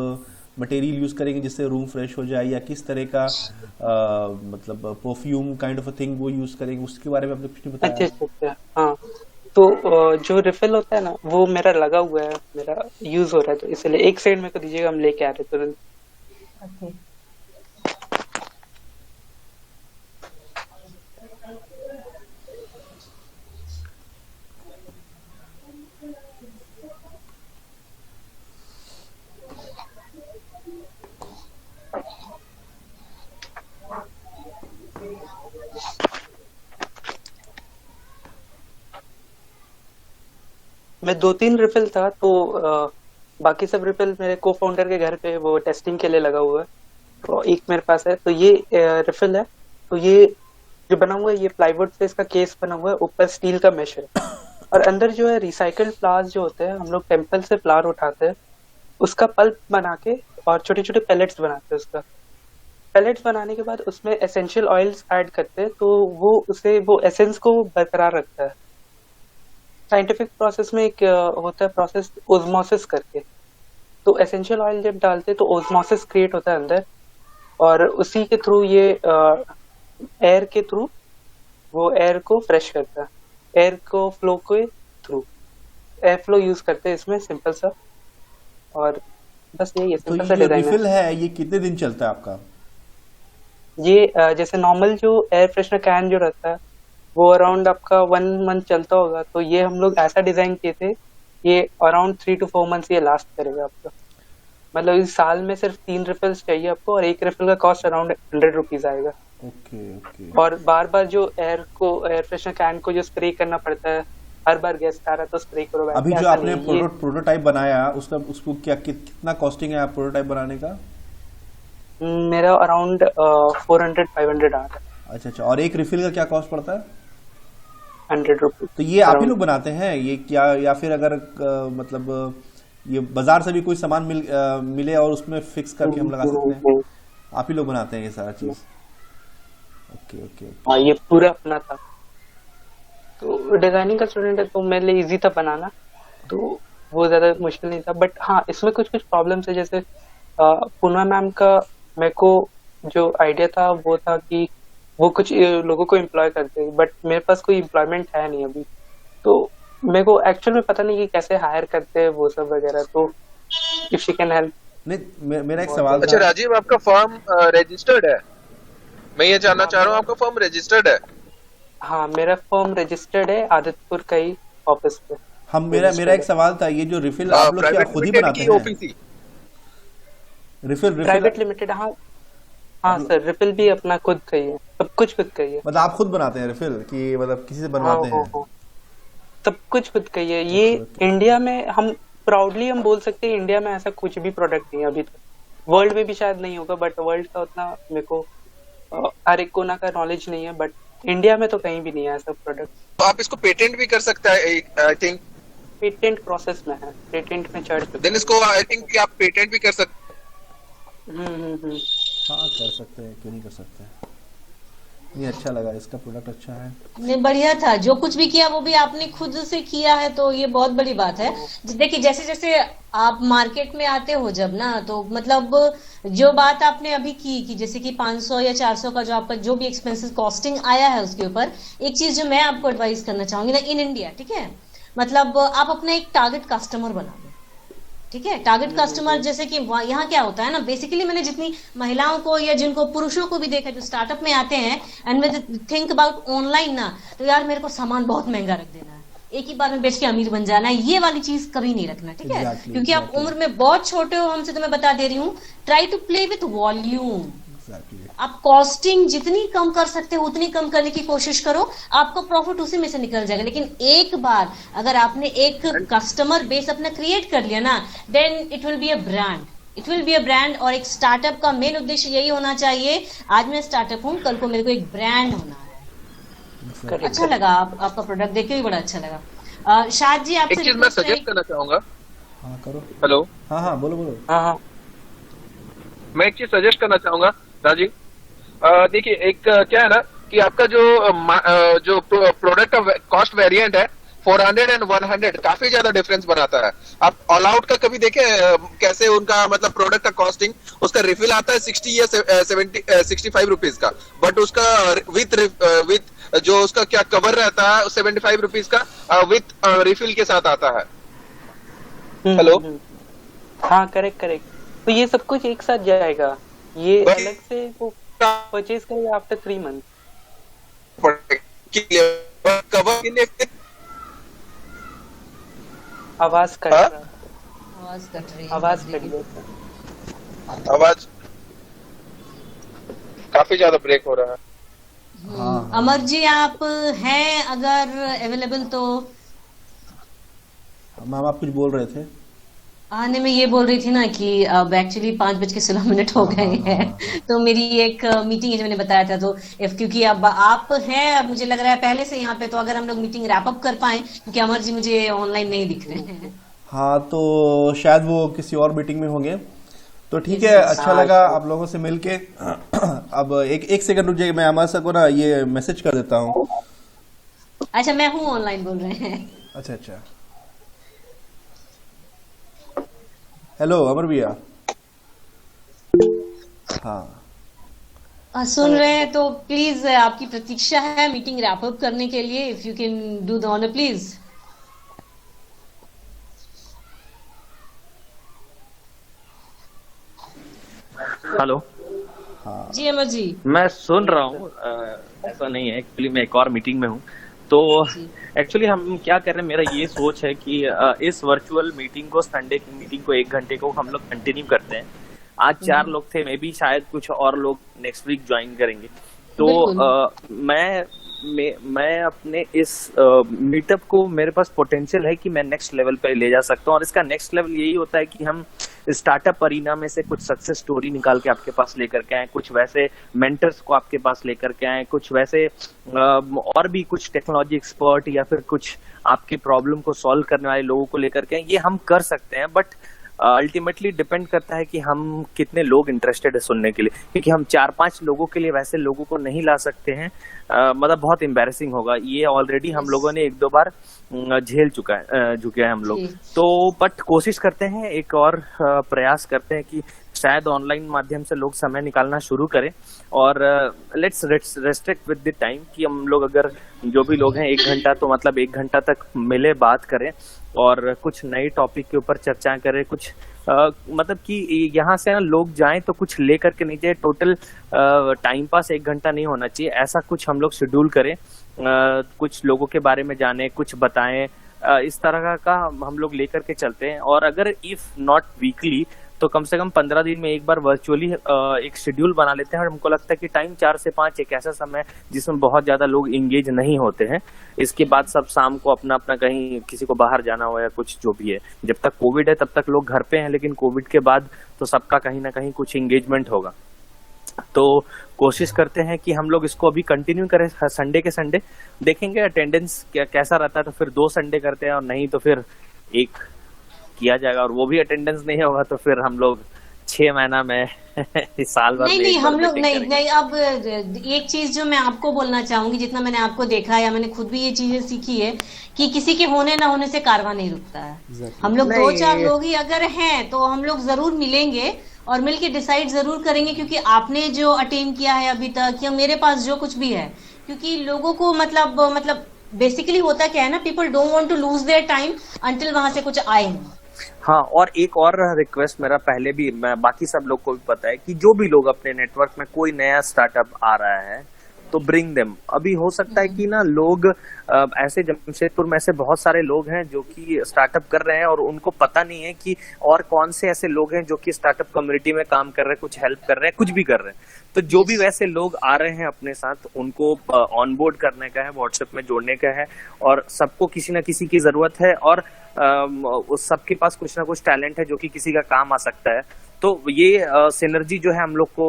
मटेरियल यूज करेंगे जिससे रूम फ्रेश हो जाए, या किस तरह का मतलब perfume kind of a thing वो यूज करेंगे, उसके बारे में आपने कुछ नहीं बताया? अच्छा। हाँ, तो जो रिफिल होता है ना वो मेरा लगा हुआ है, मेरा यूज हो रहा है, तो इसलिए एक सेकंड मेरे को दीजिएगा, हम लेके आ रहे हैं तुरंत। ओके। मैं 2-3 रिफिल था, तो बाकी सब रिफिल मेरे को फाउंडर के घर पे वो टेस्टिंग के लिए लगा हुआ है, तो एक मेरे पास है। तो ये रिफिल है, तो ये जो बना हुआ है ये प्लाईवुड से इसका केस बना हुआ है, ऊपर स्टील का मेश है, और अंदर जो है रिसाइकल्ड फ्लावर्स जो होते हैं, हम लोग टेम्पल से फ्लावर उठाते हैं, उसका पल्प बना के और छोटे छोटे पैलेट्स बनाते हैं। उसका पैलेट्स बनाने के बाद उसमें एसेंशियल ऑयल्स ऐड करते हैं, तो वो उसे वो एसेंस को बरकरार रखता है। साइंटिफिक प्रोसेस में एक होता है प्रोसेस ओस्मोसिस करके, तो एसेंशियल ऑयल जब डालते हैं तो ओस्मोसिस क्रिएट होता है अंदर, और उसी के थ्रू ये एयर के थ्रू वो एयर को फ्रेश करता है, एयर को फ्लो के थ्रू एयर फ्लो यूज करते हैं इसमें, सिंपल सा। और बस यही है, तो सिंपल सा ये जो डिजाइन रिफिल है ये कितने दिन चलता है आपका? ये जैसे नॉर्मल जो एयर फ्रेशनर कैन जो रहता है वो अराउंड आपका 1 मंथ चलता होगा, तो ये हम लोग ऐसा डिजाइन किए थे, ये अराउंड 3 to 4 मंथ्स ये लास्ट करेगा आपका। मतलब इस साल में सिर्फ 3 रिफिल्स चाहिए आपको, और एक रिफिल का कॉस्ट अराउंड 100 रुपीज आएगा। ओके। और बार बार जो एयर फ्रेशनर कैन को जो स्प्रे करना पड़ता है, हर बार गेस्ट आ रहा है तो स्प्रे करो। अभी जो ऐसा आपने नहीं है, ये प्रोटोटाइप बनाया उसको क्या कितना कॉस्टिंग है आप प्रोटोटाइप बनाने का? मेरा अराउंड 400-500 आ रहा है। अच्छा, और एक रिफिल का क्या कॉस्ट पड़ता है? 100 रुपीज। तो ये आप ही लोग बनाते हैं ये क्या, या फिर अगर मतलब ये बाजार से भी कोई सामान मिले और उसमें फिक्स करके हम लगा सकते हैं? आप ही लोग बनाते हैं ये सारा चीज? ओके। हाँ, ये पूरा अपना था। तो डिजाइनिंग का स्टूडेंट है तो मेरे लिए इजी था बनाना, तो वो ज्यादा मुश्किल नहीं था। बट हाँ, इसमें कुछ प्रॉब्लम्स है, जैसे पूर्णा मैम का मेरे को जो आइडिया था वो था कि वो कुछ लोगों को एम्प्लॉय करते हैं, बट मेरे पास कोई एम्प्लॉयमेंट है नहीं अभी, तो मेरे को एक्चुअल में पता नहीं कि कैसे हायर करते हैं वो सब वगैरह। तो इफ शी कैन हेल्प। नहीं, मेरा एक सवाल अच्छा था। राजीव, आपका फर्म रजिस्टर्ड है? मैं ये जानना चाह रहा हूँ, आपका फर्म रजिस्टर्ड है? हाँ, मेरा फर्म रजिस्टर्ड है आदित्यपुर का ही ऑफिस पे। मेरा एक सवाल था, ये जो रिफिल आप लोग क्या खुद ही बनाते हैं? Refill private limited. हाँ सर, रिफिल भी अपना खुद का ही है, सब कुछ खुद का ही है। मतलब आप खुद बनाते हैं रिफिल कि मतलब किसी से बनवाते हैं? हाँ, सब कुछ खुद का ही है। ये इंडिया में हम प्राउडली हम बोल सकते हैं, इंडिया में ऐसा कुछ भी प्रोडक्ट नहीं है अभी तक। वर्ल्ड में भी शायद नहीं होगा, बट वर्ल्ड का उतना मेरे को हर एक कोना का नॉलेज नहीं है, बट इंडिया में तो कहीं भी नहीं है ऐसा प्रोडक्ट। तो आप इसको पेटेंट भी कर सकता है, आई थिंक पेटेंट प्रोसेस में है, पेटेंट में चढ़ चुका। देन इसको आई थिंक आप पेटेंट भी कर सकते हाँ, कर सकते हैं, क्यों नहीं कर सकते। नहीं, अच्छा लगा, इसका प्रोडक्ट अच्छा है। नहीं, बढ़िया था। जो कुछ भी किया वो भी आपने खुद से किया है, तो ये बहुत बड़ी बात है। देखिए, जैसे जैसे आप मार्केट में आते हो जब ना, तो मतलब जो बात आपने अभी की कि जैसे कि 500 या 400 का जो आपका जो भी एक्सपेंसेस कॉस्टिंग आया है उसके ऊपर, एक चीज जो मैं आपको एडवाइस करना चाहूंगी ना, इन इंडिया, ठीक है, मतलब आप अपना एक टारगेट कस्टमर बना लो, ठीक है। टारगेट कस्टमर जैसे कि यहाँ क्या होता है ना, बेसिकली मैंने जितनी महिलाओं को या जिनको पुरुषों को भी देखा जो स्टार्टअप में आते हैं, एंड में थिंक अबाउट ऑनलाइन ना, तो यार मेरे को सामान बहुत महंगा रख देना है, एक ही बार में बेच के अमीर बन जाना है, ये वाली चीज कभी नहीं रखना, ठीक है। क्योंकि आप उम्र में बहुत छोटे हो हमसे, तो मैं बता दे रही हूँ, try to play with volume. आप कॉस्टिंग जितनी कम कर सकते हो उतनी कम करने की कोशिश करो, आपका प्रॉफिट उसी में से निकल जाएगा। लेकिन एक बार अगर आपने एक कस्टमर बेस अपना क्रिएट कर लिया ना, then it will be a brand, it will be a brand. और एक स्टार्टअप का मेन उद्देश्य यही होना चाहिए, आज मैं स्टार्टअप हूँ, कल को मेरे को एक ब्रांड होना है। अच्छा लगा, आपका प्रोडक्ट देख के भी बड़ा अच्छा लगा। शाद जी, आपसे एक चीज मैं सजेस्ट करना चाहूंगा। हाँ, करो। हेलो। हाँ, बोलो। हाँ, मैं एक चीज सजेस्ट करना चाहूंगा राजीव। देखिए, एक क्या है ना कि आपका जो प्रोडक्ट का कॉस्ट वेरिएंट है, 400 एंड 100 काफी ज्यादा डिफरेंस बनाता है। आप ऑल आउट का कभी देखे कैसे उनका मतलब प्रोडक्ट का कॉस्टिंग, उसका रिफिल आता है 60 या 65 रुपीज का, बट उसका विथ जो उसका क्या कवर रहता है 75 रुपीज का विथ रिफिल के साथ आता है। हेलो, हाँ करेक्ट करेक्ट। तो ये सब कुछ एक साथ जाएगा, ये बाकी- अलग से वो परचेज करेगा आफ्टर 3 मंथ। कवर के लिए आवाज कट हाँ? रहा है, आवाज कट रही है। आवाज कट गई। आवाज काफी ज्यादा ब्रेक हो रहा है। अमर जी आप हैं अगर अवेलेबल तो। मैम आप कुछ बोल रहे थे? नहीं, मैं ये बोल रही थी ना कि अब एक्चुअली 5:16 हो गए हैं, तो मेरी एक मीटिंग है जो मैंने बताया था, तो क्योंकि अब आप हैं, अब मुझे लग रहा है पहले से यहाँ पे, तो अगर हम लोग मीटिंग रैप अप कर पाए, क्योंकि अमर जी मुझे ऑनलाइन नहीं दिख रहे हैं। हाँ, तो शायद वो किसी और मीटिंग में होंगे, तो ठीक है। अच्छा लगा आप लोगों से मिलके। अब एक सेकंड रुक जाइए, मैं अमर सर को ना ये मैसेज कर देता हूँ। अच्छा, मैं हूँ ऑनलाइन बोल रहे हैं। अच्छा अच्छा, हेलो अमर भैया। हाँ सुन रहे हैं तो प्लीज आपकी प्रतीक्षा है मीटिंग रैप अप करने के लिए, if you can do the honour please. Hello. जी अमर जी। मैं सुन रहा हूँ, ऐसा नहीं है, एक्चुअली मैं एक और मीटिंग में हूँ। तो एक्चुअली हम क्या कर रहे हैं, मेरा ये सोच है कि इस वर्चुअल मीटिंग को, संडे की मीटिंग को 1 घंटे को हम लोग कंटिन्यू करते हैं। आज 4 लोग थे, मे बी शायद कुछ और लोग नेक्स्ट वीक ज्वाइन करेंगे। तो मैं अपने इस मीटअप को, मेरे पास पोटेंशियल है कि मैं नेक्स्ट लेवल पे ले जा सकता हूँ, और इसका नेक्स्ट लेवल यही होता है कि हम स्टार्टअप अरीना में से कुछ सक्सेस स्टोरी निकाल के आपके पास लेकर के आए, कुछ वैसे मेंटर्स को आपके पास लेकर के आए, कुछ वैसे और भी कुछ टेक्नोलॉजी एक्सपर्ट या फिर कुछ आपके प्रॉब्लम को सॉल्व करने वाले लोगों को लेकर के आए। ये हम कर सकते हैं, बट अल्टीमेटली डिपेंड करता है कि हम कितने लोग इंटरेस्टेड है सुनने के लिए, क्योंकि हम 4-5 लोगों के लिए वैसे लोगों को नहीं ला सकते हैं। मतलब बहुत एम्बैरेसिंग होगा, ये ऑलरेडी हम लोगों ने 1-2 बार झेल चुके हैं हम लोग। तो बट कोशिश करते हैं, एक और प्रयास करते हैं कि शायद ऑनलाइन माध्यम से लोग समय निकालना शुरू करें, और let's restrict with the time कि हम लोग अगर जो भी लोग हैं 1 घंटा, तो मतलब 1 घंटा तक मिले, बात करें और कुछ नए टॉपिक के ऊपर चर्चा करें। कुछ मतलब कि यहाँ से ना लोग जाएं तो कुछ ले करके नहीं जाए, टोटल टाइम पास 1 घंटा नहीं होना चाहिए, ऐसा कुछ हम लोग शेड्यूल करें। कुछ लोगों के बारे में जाने, कुछ बताएं, इस तरह का हम लोग लेकर के चलते हैं। और अगर इफ नॉट वीकली तो कम से कम 15 दिन में एक बार वर्चुअली एक शेड्यूल बना लेते हैं। और हमको लगता है कि टाइम 4 से 5 एक ऐसा समय जिसमें बहुत ज्यादा लोग इंगेज नहीं होते हैं। इसके बाद सब शाम को अपना अपना कहीं किसी को बाहर जाना हो या कुछ जो भी है, जब तक कोविड है तब तक लोग घर पे हैं, लेकिन कोविड के बाद तो सबका कहीं ना कहीं कुछ इंगेजमेंट होगा। तो कोशिश करते हैं कि हम लोग इसको अभी कंटिन्यू करें, संडे के संडे देखेंगे अटेंडेंस कैसा रहता है, तो फिर 2 संडे करते हैं, और नहीं तो फिर 1 किया जाएगा, और वो भी अटेंडेंस नहीं होगा तो फिर हम लोग 6 महीना में इस साल भर नहीं, हम लोग नहीं। अब एक चीज जो मैं आपको बोलना चाहूंगी, जितना मैंने आपको देखा या मैंने खुद भी ये चीजें सीखी है कि किसी के होने ना होने से कारवां नहीं रुकता है। हम लोग 2-4 लोग ही अगर हैं तो हम लोग जरूर मिलेंगे और मिलके डिसाइड जरूर करेंगे, क्योंकि आपने जो अटेन किया है अभी तक, या मेरे पास जो कुछ भी है, क्योंकि लोगों को मतलब बेसिकली होता क्या है ना, people don't want to lose their time until वहां से कुछ आए। हाँ, और एक और रिक्वेस्ट मेरा, पहले भी मैं बाकी सब लोग को भी पता है कि जो भी लोग अपने नेटवर्क में कोई नया स्टार्टअप आ रहा है तो ब्रिंग देम। अभी हो सकता है कि ना लोग ऐसे, जमशेदपुर में ऐसे बहुत सारे लोग हैं जो कि स्टार्टअप कर रहे हैं और उनको पता नहीं है कि और कौन से ऐसे लोग हैं जो कि स्टार्टअप कम्युनिटी में काम कर रहे हैं, कुछ हेल्प कर रहे हैं, कुछ भी कर रहे हैं। तो जो भी वैसे लोग आ रहे हैं अपने साथ, उनको ऑनबोर्ड करने का है, व्हाट्सएप में जोड़ने का है, और सबको किसी ना किसी की जरूरत है, और उस सबके पास कुछ ना कुछ टैलेंट है जो कि किसी का काम आ सकता है। तो ये सिनर्जी जो है हम लोग को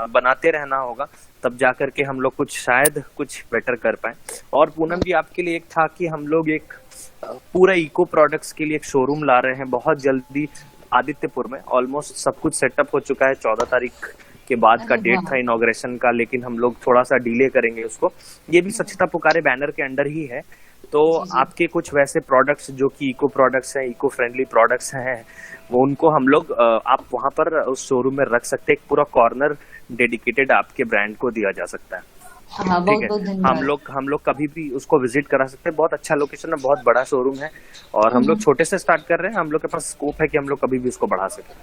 बनाते रहना होगा, तब जाकर के हम लोग कुछ शायद कुछ बेटर कर पाए। और पूनम जी, आपके लिए एक था कि हम लोग एक पूरा इको प्रोडक्ट्स के लिए एक शोरूम ला रहे हैं बहुत जल्दी आदित्यपुर में। ऑलमोस्ट सब कुछ सेटअप हो चुका है, 14 तारीख के बाद का डेट था इनॉग्रेशन का, लेकिन हम लोग थोड़ा सा डिले करेंगे उसको। ये भी स्वच्छता पुकारे बैनर के अंडर ही है, तो आपके कुछ वैसे प्रोडक्ट्स जो कि इको प्रोडक्ट्स हैं, इको फ्रेंडली प्रोडक्ट्स हैं, वो उनको हम लोग आप वहां पर उस शोरूम में रख सकते हैं। एक पूरा कॉर्नर डेडिकेटेड आपके ब्रांड को दिया जा सकता है। हाँ, बहुत बहुत ठीक है, धन्यवाद। हम लोग कभी भी उसको विजिट करा सकते हैं। बहुत अच्छा लोकेशन है, बहुत बड़ा शोरूम है, और हम लोग छोटे से स्टार्ट कर रहे हैं। हम लोग के पास स्कोप है कि हम लोग कभी भी उसको बढ़ा सकें।